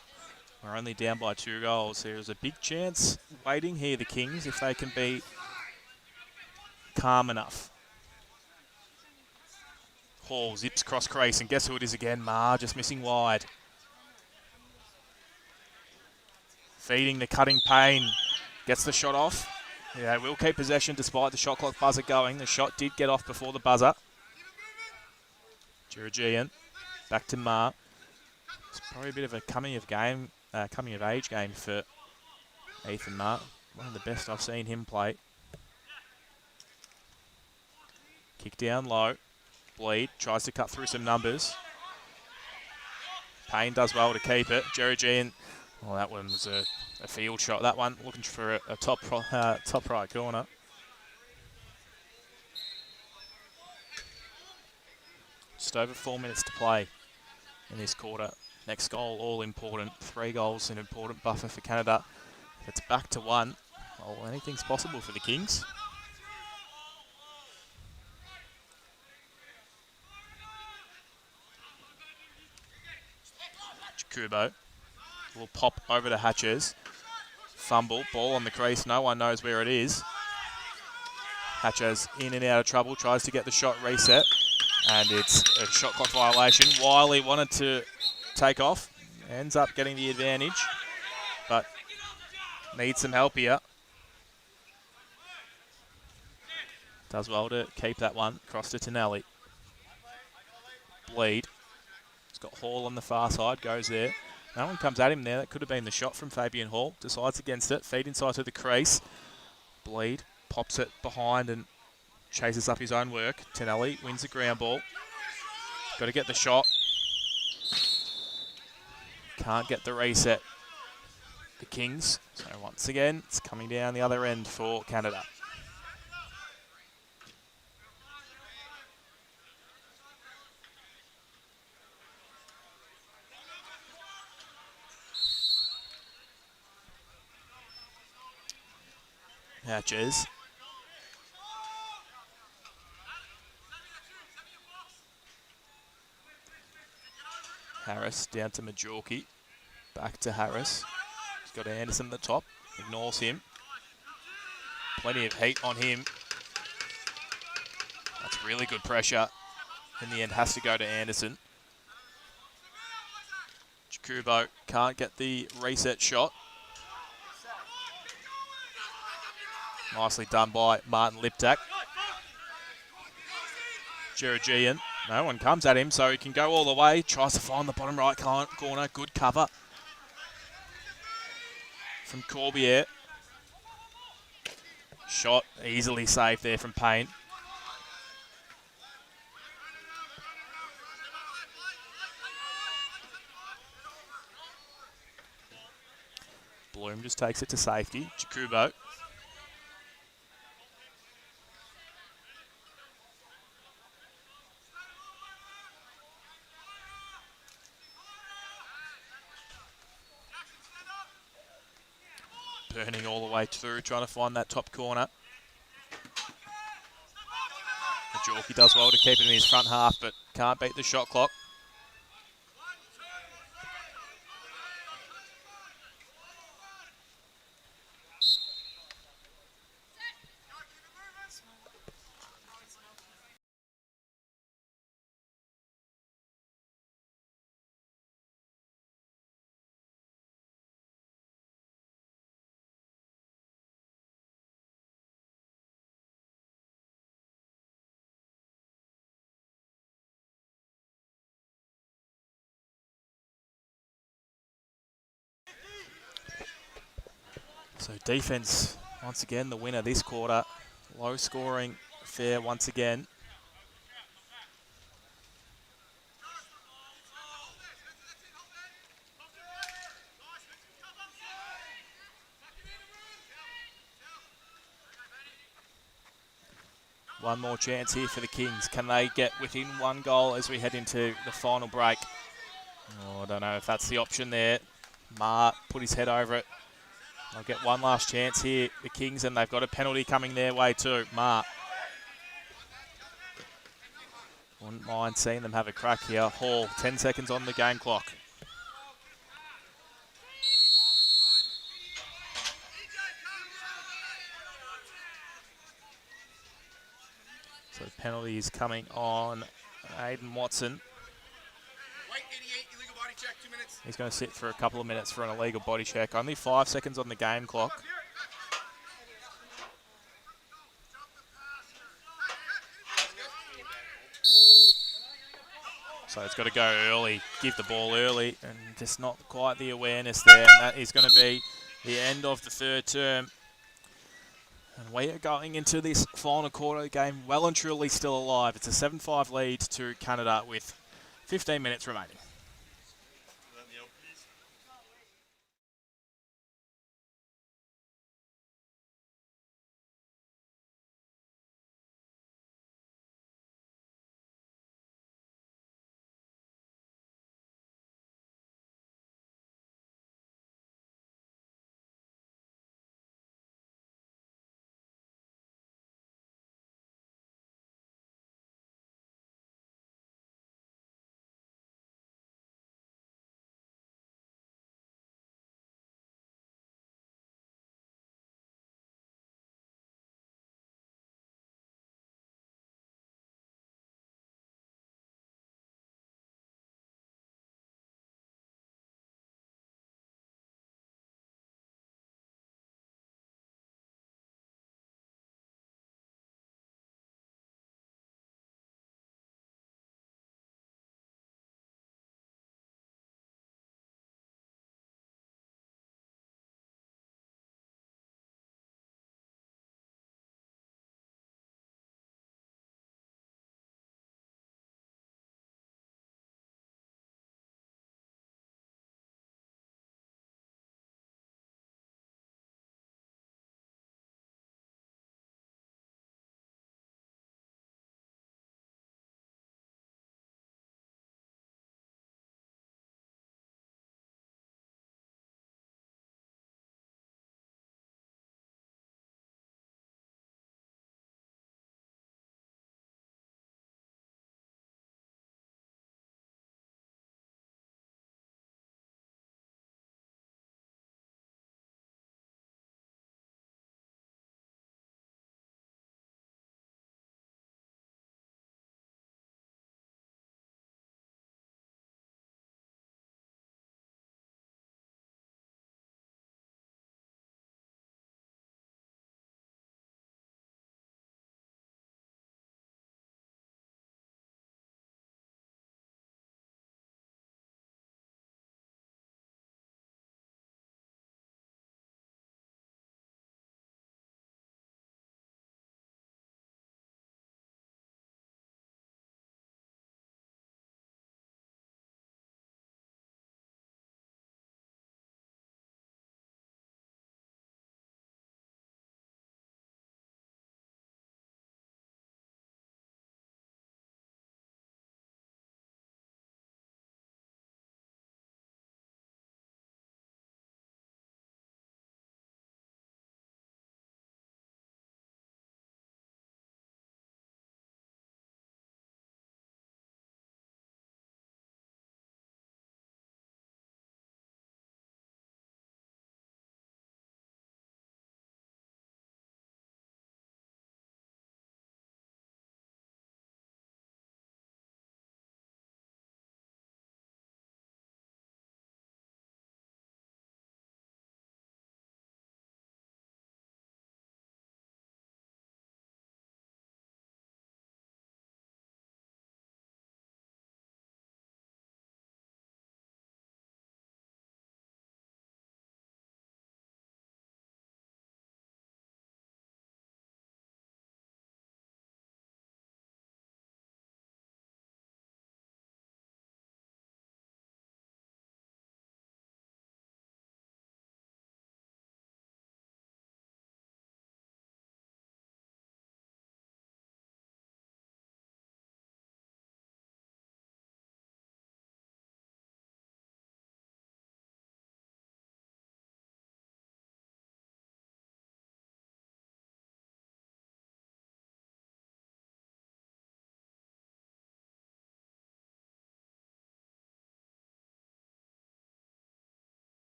We're only down by 2 goals. There's a big chance waiting here, the Kings, if they can be calm enough. Hall zips cross crease, and guess who it is again? Ma just missing wide. Feeding the cutting pain. Gets the shot off. Yeah, will keep possession despite the shot clock buzzer going. The shot did get off before the buzzer. Georgian. Back to Ma. It's probably a bit of a coming of age game for Ethan Ma. One of the best I've seen him play. Kick down low. Bleed, tries to cut through some numbers. Payne does well to keep it. Georgian, well, that one was a field shot. That one looking for a top right corner. Just over 4 minutes to play in this quarter. Next goal, all important. 3 goals, an important buffer for Canada. If it's back to 1, well, anything's possible for the Kings. Kubo will pop over to Hatches. Fumble, ball on the crease, no one knows where it is. Hatches in and out of trouble, tries to get the shot reset, and it's a shot clock violation. Wiley wanted to take off, ends up getting the advantage, but needs some help here. Does well to keep that one, across to Tonelli. Bleed. He's got Hall on the far side, goes there. No one comes at him there. That could have been the shot from Fabian Hall. Decides against it. Feed inside to the crease. Bleed. Pops it behind and chases up his own work. Tonelli wins the ground ball. Got to get the shot. Can't get the reset. The Kings. So once again, it's coming down the other end for Canada. Hatches. Harris down to Majorki. Back to Harris. He's got Anderson at the top. Ignores him. Plenty of heat on him. That's really good pressure. In the end, has to go to Anderson. Kubo can't get the reset shot. Nicely done by Martin Liptak. Georgian. No one comes at him, so he can go all the way. Tries to find the bottom right corner. Good cover from Corbière. Shot easily saved there from Payne. Bloom just takes it to safety. Jakubo. Burning all the way through, trying to find that top corner. Majorki does well to keep it in his front half, but can't beat the shot clock. So defense, once again, the winner this quarter. Low scoring affair once again. One more chance here for the Kings. Can they get within 1 goal as we head into the final break? Oh, I don't know if that's the option there. Ma put his head over it. They'll get one last chance here, the Kings, and they've got a penalty coming their way too. Ma. Wouldn't mind seeing them have a crack here. Hall, 10 seconds on the game clock. So the penalty is coming on Aiden Watson. He's going to sit for a couple of minutes for an illegal body check. Only 5 seconds on the game clock. So it's got to go early, give the ball early, and just not quite the awareness there. And that is going to be the end of the third term. And we are going into this final quarter game well and truly still alive. It's a 7-5 lead to Canada with 15 minutes remaining.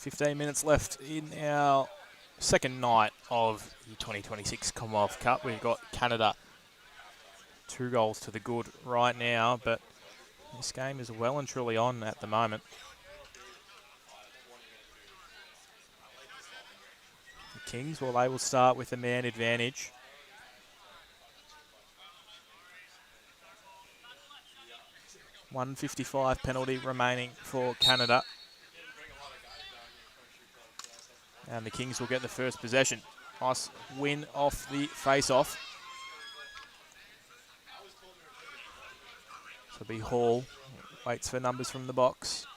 15 minutes left in our second night of the 2026 Commonwealth Cup. We've got Canada 2 goals to the good right now, but this game is well and truly on at the moment. The Kings, well, they will start with a man advantage. .155 penalty remaining for Canada. And the Kings will get the first possession. Nice win off the face-off. So it'll be Hall. Waits for numbers from the box.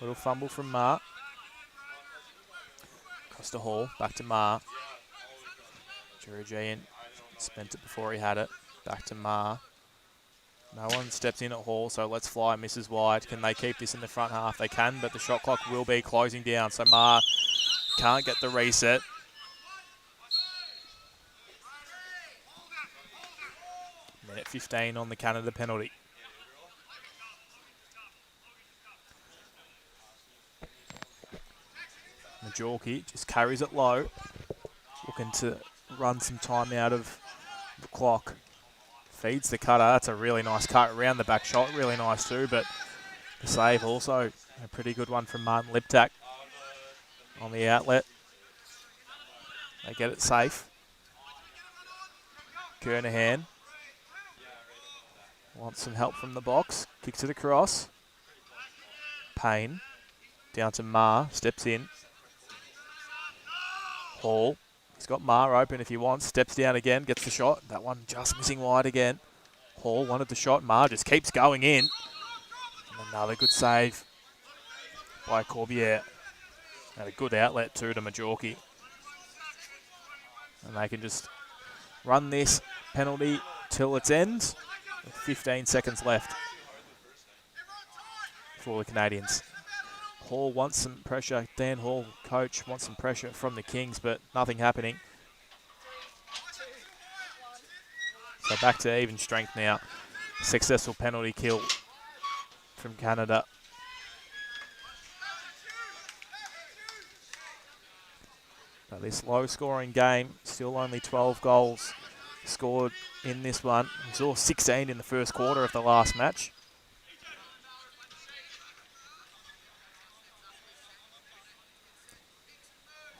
Little fumble from Ma. Across to Hall. Back to Ma. Jurijian spent it before he had it. Back to Ma. No one steps in at Hall, so let's fly. Misses wide. Can they keep this in the front half? They can, but the shot clock will be closing down. So Ma can't get the reset. Minute 15 on the Canada penalty. Majorki just carries it low. Looking to run some time out of the clock. Feeds the cutter. That's a really nice cut around the back shot. Really nice too, but the save also a pretty good one from Martin Liptak on the outlet. They get it safe. Kernahan wants some help from the box. Kicks it across. Payne down to Ma. Steps in. Hall. He's got Ma open if he wants. Steps down again. Gets the shot. That one just missing wide again. Hall wanted the shot. Ma just keeps going in. And another good save by Corbiere. And a good outlet too to Majorki. And they can just run this penalty till its ends. With 15 seconds left for the Canadians. Hall wants some pressure. Dan Hall, coach, wants some pressure from the Kings, but nothing happening. So back to even strength now. Successful penalty kill from Canada. But this low-scoring game, still only 12 goals scored in this one. We saw 16 in the first quarter of the last match.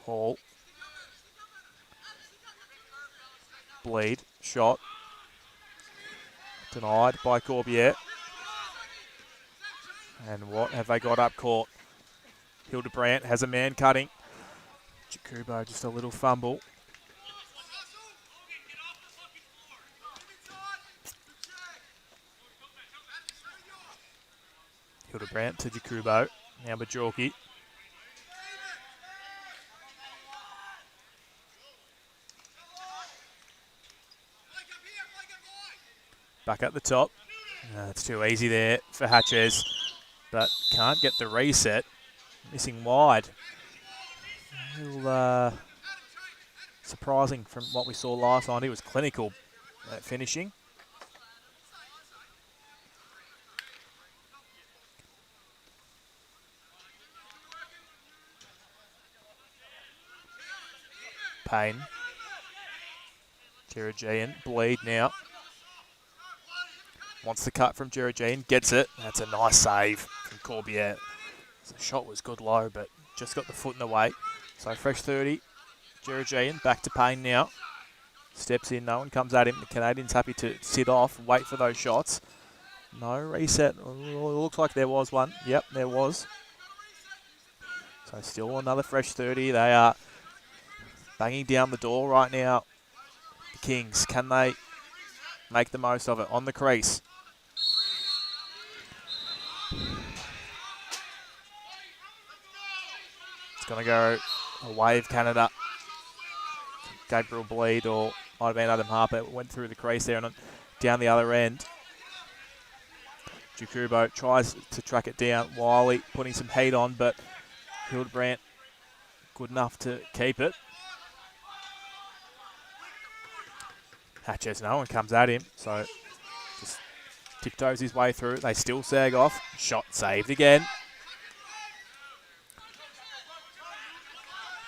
Hall. Bleed. Shot. Denied by Corbiere. And what have they got up court? Hildebrandt has a man cutting. Jakubo just a little fumble. Hildebrandt to Jakubo. Now Majorki. Back at the top. It's too easy there for Hatches, but can't get the reset. Missing wide. A little surprising from what we saw last night. He was clinical at finishing. Payne. Jerijean. Bleed now. Wants the cut from Jerijean. Gets it. That's a nice save from Corbiere. The shot was good low, but just got the foot in the way. So fresh 30. Jerijean back to Payne now. Steps in. No one comes at him. The Canadians happy to sit off, wait for those shots. No reset. It looks like there was one. Yep, there was. So still another fresh 30. They are banging down the door right now. The Kings, can they make the most of it on the crease? It's going to go away of Canada. Gabriel Bleed, or might have been Adam Harper, went through the crease there and down the other end. Jakubo tries to track it down. Wiley putting some heat on, but Hildebrandt good enough to keep it. Hatches, no one comes at him, so just tiptoes his way through. They still sag off. Shot saved again.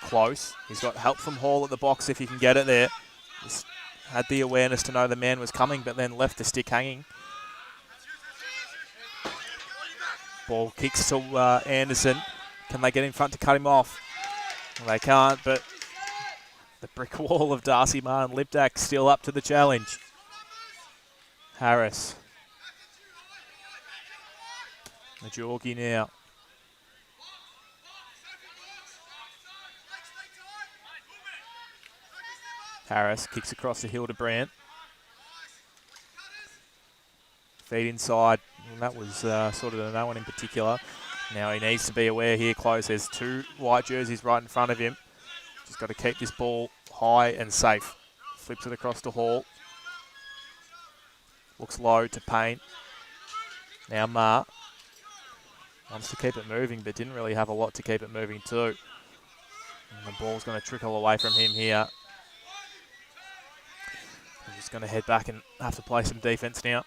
close. He's got help from Hall at the box if he can get it there. Just had the awareness to know the man was coming, but then left the stick hanging. Ball kicks to Anderson. Can they get in front to cut him off? Well, they can't, but the brick wall of Darcy Martin Lipdak still up to the challenge. Harris. Majorki now. Harris kicks across the hill to Brandt. Feed inside. And that was sort of no one in particular. Now he needs to be aware here close. There's two white jerseys right in front of him. Just got to keep this ball high and safe. Flips it across to Hall. Looks low to Payne. Now Ma. Wants to keep it moving, but didn't really have a lot to keep it moving too. And the ball's going to trickle away from him here. He's just going to head back and have to play some defence now.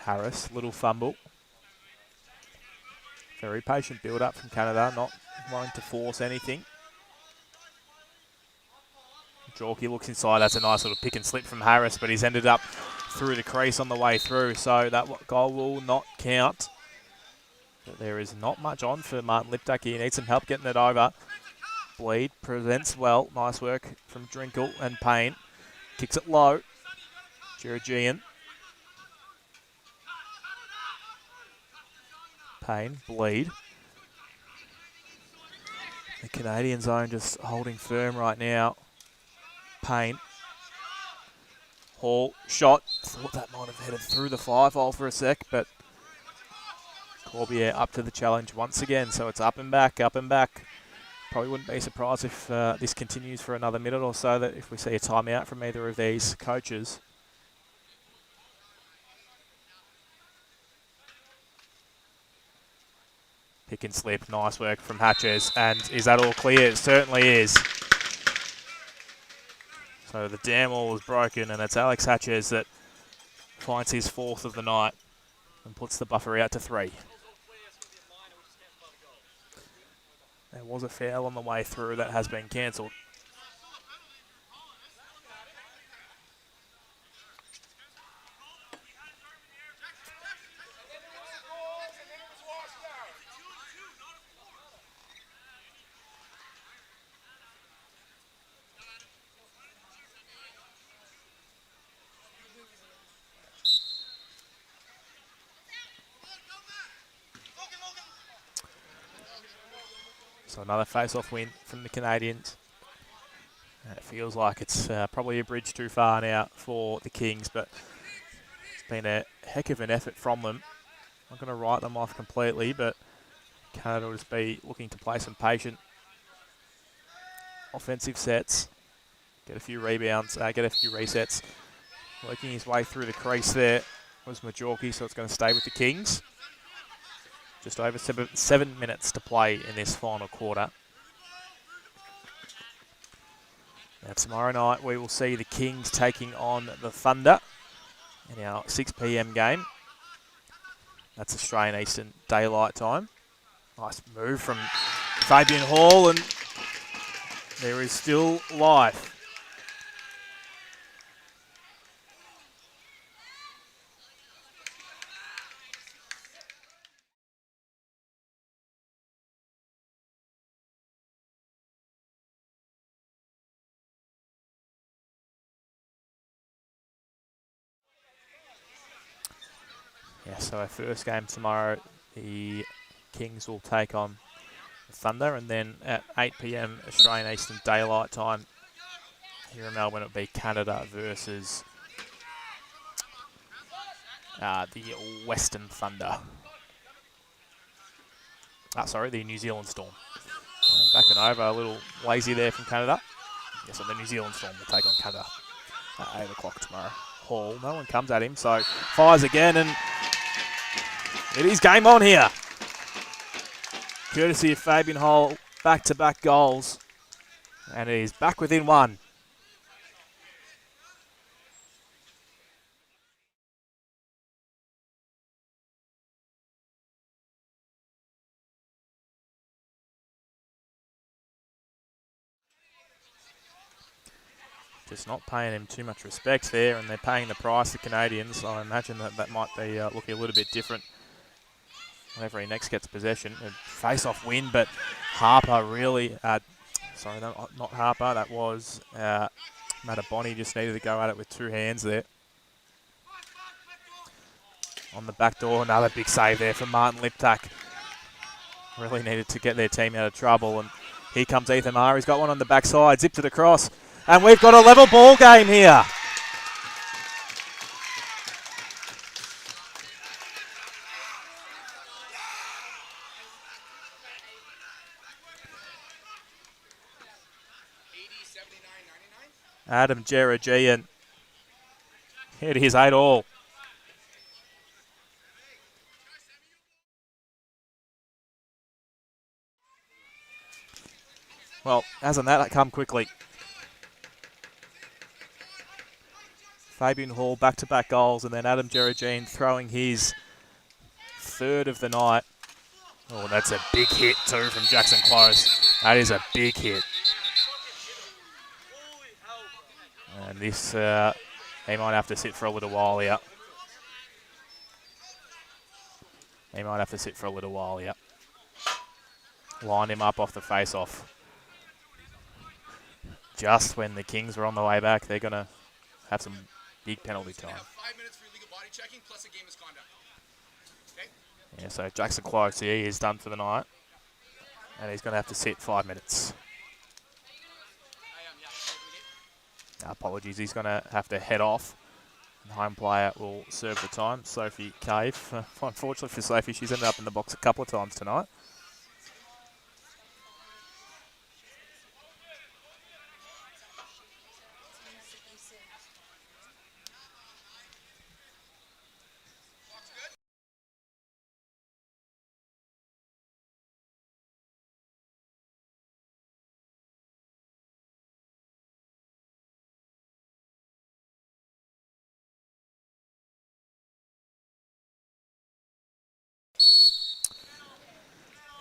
Harris, little fumble. Very patient build-up from Canada, not wanting to force anything. Jorky looks inside. That's a nice little pick and slip from Harris, but he's ended up through the crease on the way through, so that goal will not count. But there is not much on for Martin Liptak. He needs some help getting it over. Bleed presents well. Nice work from Drinkle and Payne. Kicks it low. Georgian. Payne, Bleed. The Canadian zone just holding firm right now. Payne. Hall, shot. Thought that might have headed through the 5-hole for a sec, but Corbière up to the challenge once again. So it's up and back, up and back. Probably wouldn't be surprised if this continues for another minute or so, that if we see a timeout from either of these coaches. Pick and slip, nice work from Hatches. And is that all clear? It certainly is. So the dam wall is broken, and it's Alex Hatches that finds his fourth of the night and puts the buffer out to 3. There was a foul on the way through that has been cancelled. So another face-off win from the Canadians. And it feels like it's probably a bridge too far now for the Kings, but it's been a heck of an effort from them. I'm not going to write them off completely, but Canada will just be looking to play some patient offensive sets, get a few rebounds, get a few resets. Working his way through the crease there was Majorki, so it's going to stay with the Kings. Just over 7 minutes to play in this final quarter. Now tomorrow night we will see the Kings taking on the Thunder in our 6 p.m. game. That's Australian Eastern Daylight Time. Nice move from Fabian Hall, and there is still life. Yeah, so our first game tomorrow, the Kings will take on the Thunder, and then at 8 p.m. Australian Eastern Daylight Time here in Melbourne, it'll be Canada versus the Western Thunder. The New Zealand Storm. Back and over, a little lazy there from Canada. Yeah, so the New Zealand Storm will take on Canada at 8 o'clock tomorrow. Hall. No one comes at him, so fires again, and it is game on here. Courtesy of Fabian Hall, back-to-back goals, and he's back within one. Just not paying him too much respect there, and they're paying the price, the Canadians. I imagine that might be looking a little bit different whenever he next gets possession. A face-off win, but Harper really... sorry, not Harper. That was Mataboni. Just needed to go at it with two hands there. On the back door, another big save there from Martin Liptak. Really needed to get their team out of trouble, and here comes Ethan Maher. He's got one on the backside, zipped it across. And we've got a level ball game here. Adam Jeragian. It is 8-all. Well, hasn't that come quickly? Fabian Hall back-to-back goals, and then Adam Jeragian throwing his third of the night. Oh, that's a big hit too from Jackson Close. That is a big hit. And this, he might have to sit for a little while here. He might have to sit for a little while here. Line him up off the face-off. Just when the Kings were on the way back, they're going to have some big penalty time. 5 minutes for illegal body checking plus a game misconduct. Okay? Yeah, so Jackson Close, he is done for the night. And he's going to have to sit 5 minutes. Apologies, he's going to have to head off. The home player will serve the time. Sophie Cave. Unfortunately for Sophie, she's ended up in the box a couple of times tonight.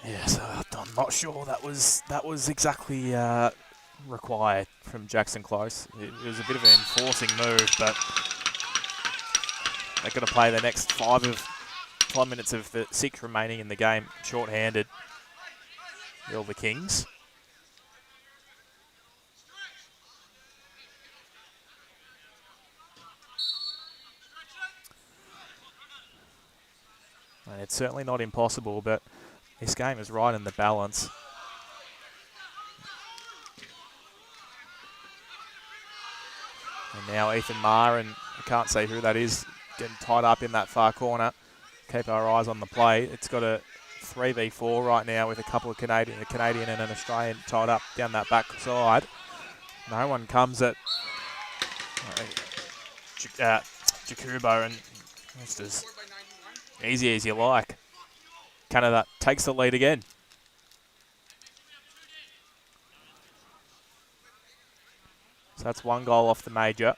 Yeah, so I'm not sure that was exactly required from Jackson Close. It was a bit of an enforcing move, but they're going to play the next 5 minutes of the 6 remaining in the game short-handed. All the Kings. And it's certainly not impossible, but this game is right in the balance. And now Ethan Maher, and I can't say who that is, getting tied up in that far corner. Keep our eyes on the play. It's got a 3v4 right now with a couple of a Canadian and an Australian tied up down that back side. No one comes at Jakubo, and it's as easy as you like. Canada takes the lead again. So that's 1 goal off the major.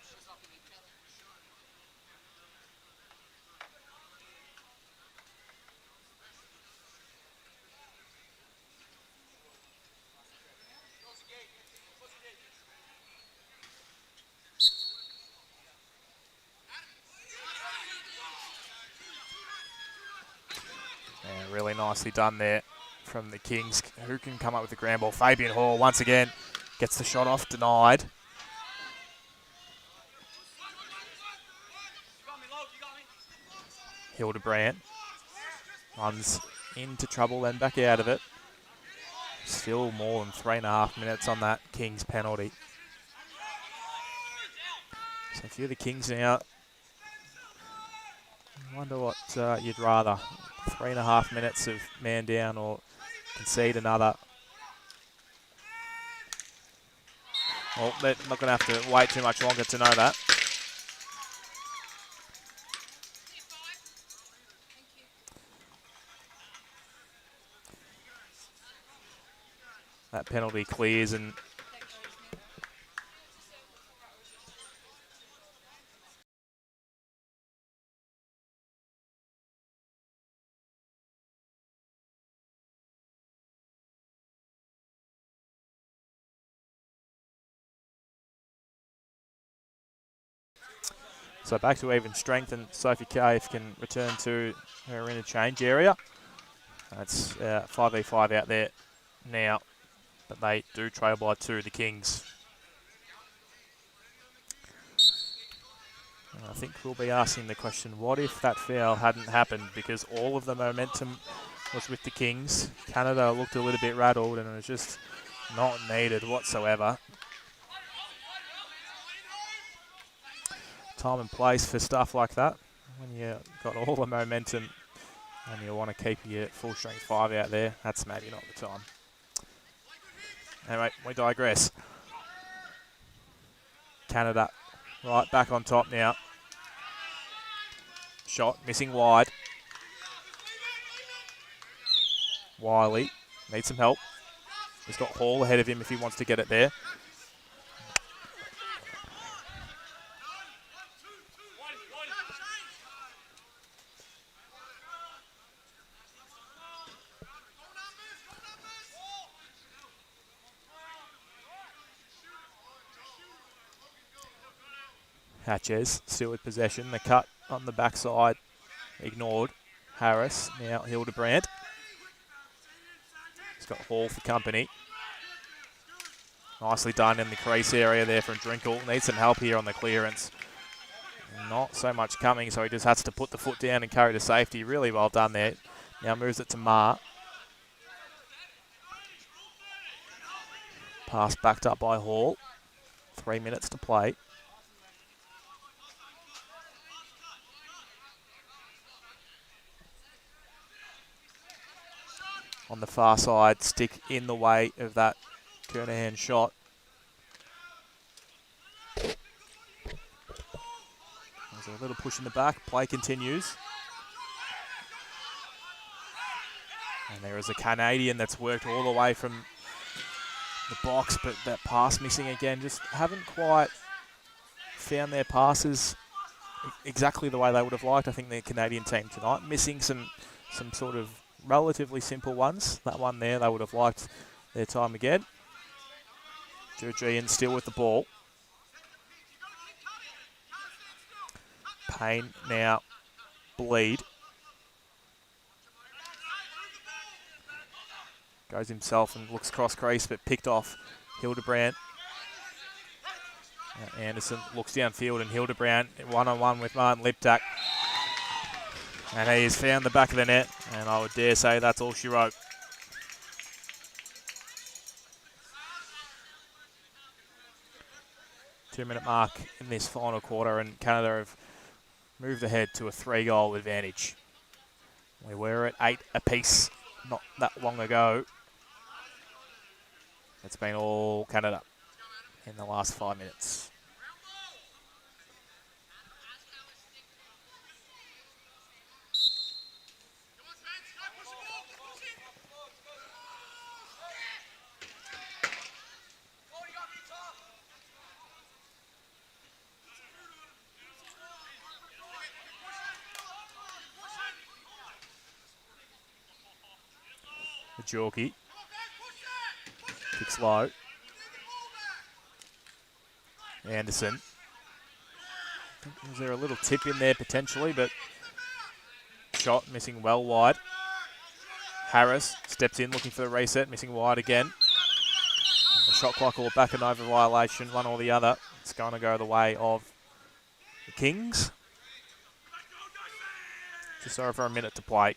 Yeah, really nicely done there from the Kings. Who can come up with the ground ball? Fabian Hall once again gets the shot off, denied. Hildebrandt runs into trouble, then back out of it. Still more than 3.5 minutes on that Kings penalty. So if you're the Kings now, I wonder what you'd rather. 3.5 minutes of man down or concede another. Well, they're not going to have to wait too much longer to know that. that penalty clears and so back to even strength, and Sophie Cave can return to her interchange area. That's 5v5 out there now, but they do trail by 2, the Kings. And I think we'll be asking the question, what if that foul hadn't happened? Because all of the momentum was with the Kings. Canada looked a little bit rattled and it was just not needed whatsoever. Time and place for stuff like that. When you got all the momentum and you want to keep your full strength 5 out there, that's maybe not the time. Anyway, we digress. Canada right back on top now. Shot missing wide. Wiley needs some help. He's got Hall ahead of him if he wants to get it there. Hatches still with possession. The cut on the backside ignored. Harris, now Hildebrandt. He's got Hall for company. Nicely done in the crease area there from Drinkle. Needs some help here on the clearance. Not so much coming, so he just has to put the foot down and carry to safety. Really well done there. Now moves it to Ma. Pass backed up by Hall. 3 minutes to play. On the far side, stick in the way of that Kernahan shot. There's a little push in the back. Play continues. And there is a Canadian that's worked all the way from the box, but that pass missing again. Just haven't quite found their passes exactly the way they would have liked. I think the Canadian team tonight missing some sort of relatively simple ones. That one there, they would have liked their time again. Georgian still with the ball. Payne now bleed. Goes himself and looks cross crease, but picked off Hildebrandt. Anderson looks downfield and Hildebrandt one-on-one with Martin Liptak. And he has found the back of the net, and I would dare say that's all she wrote. Two-minute mark in this final quarter, and Canada have moved ahead to a 3-goal advantage. We were at 8 apiece not that long ago. It's been all Canada in the last 5 minutes. Jorkie kicks low. Anderson. Was there a little tip in there potentially, but shot missing well wide. Harris steps in looking for the reset, missing wide again. And the shot clock or back and over violation, one or the other. It's going to go the way of the Kings. Just over a minute to play.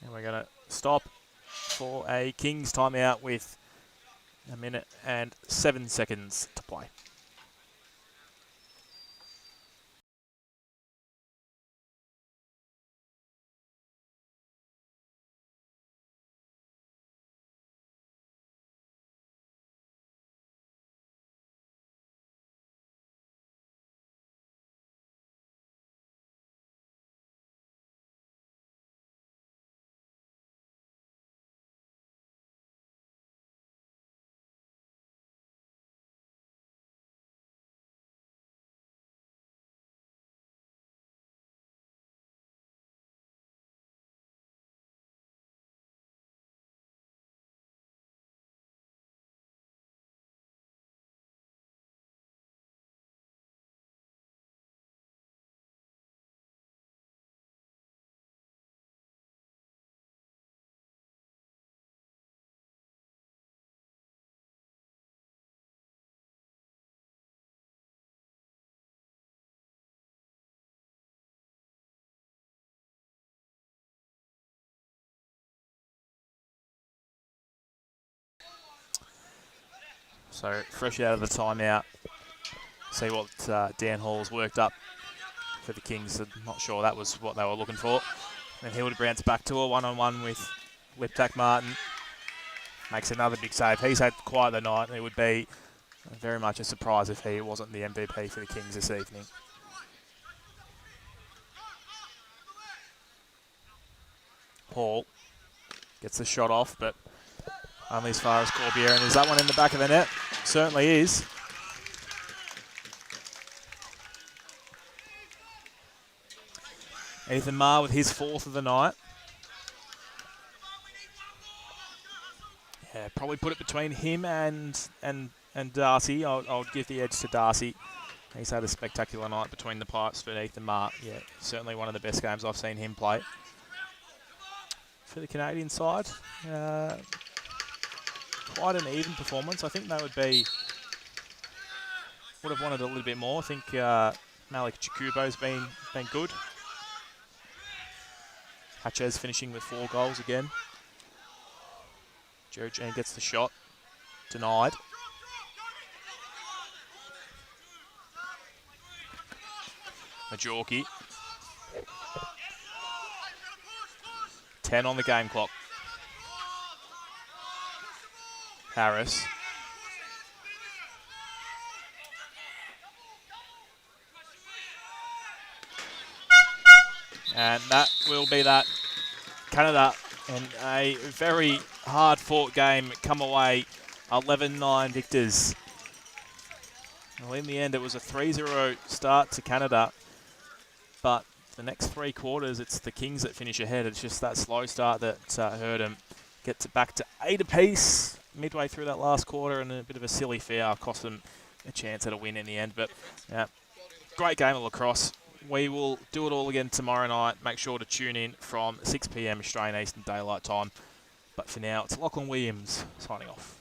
And we're going to stop for a Kings timeout with 1 minute and 7 seconds to play. So fresh out of the timeout. See what Dan Hall's worked up for the Kings. I'm not sure that was what they were looking for. And Hildebrandt back to a one-on-one with Liptak Martin. Makes another big save. He's had quite the night. It would be very much a surprise if he wasn't the MVP for the Kings this evening. Hall gets the shot off, but only as far as Corbier. And is that one in the back of the net? Certainly is. Ethan Marr with his 4th of the night. Yeah, probably put it between him and Darcy. I'll give the edge to Darcy. He's had a spectacular night between the pipes for Ethan Marr. Yeah, certainly one of the best games I've seen him play. For the Canadian side, quite an even performance. I think they would have wanted a little bit more. I think Malik Chikubo's been good. Hatches finishing with 4 goals again. Jared Jean gets the shot. Denied. Majorki. 10 on the game clock. Harris. And that will be that. Canada in a very hard-fought game come away 11-9 victors. Well, in the end, it was a 3-0 start to Canada. But the next 3 quarters, it's the Kings that finish ahead. It's just that slow start that hurt them. Get back to 8 apiece midway through that last quarter, and a bit of a silly foul cost them a chance at a win in the end. But yeah, great game of lacrosse. We will do it all again tomorrow night. Make sure to tune in from 6 p.m. Australian Eastern Daylight Time. But for now, it's Lachlan Williams signing off.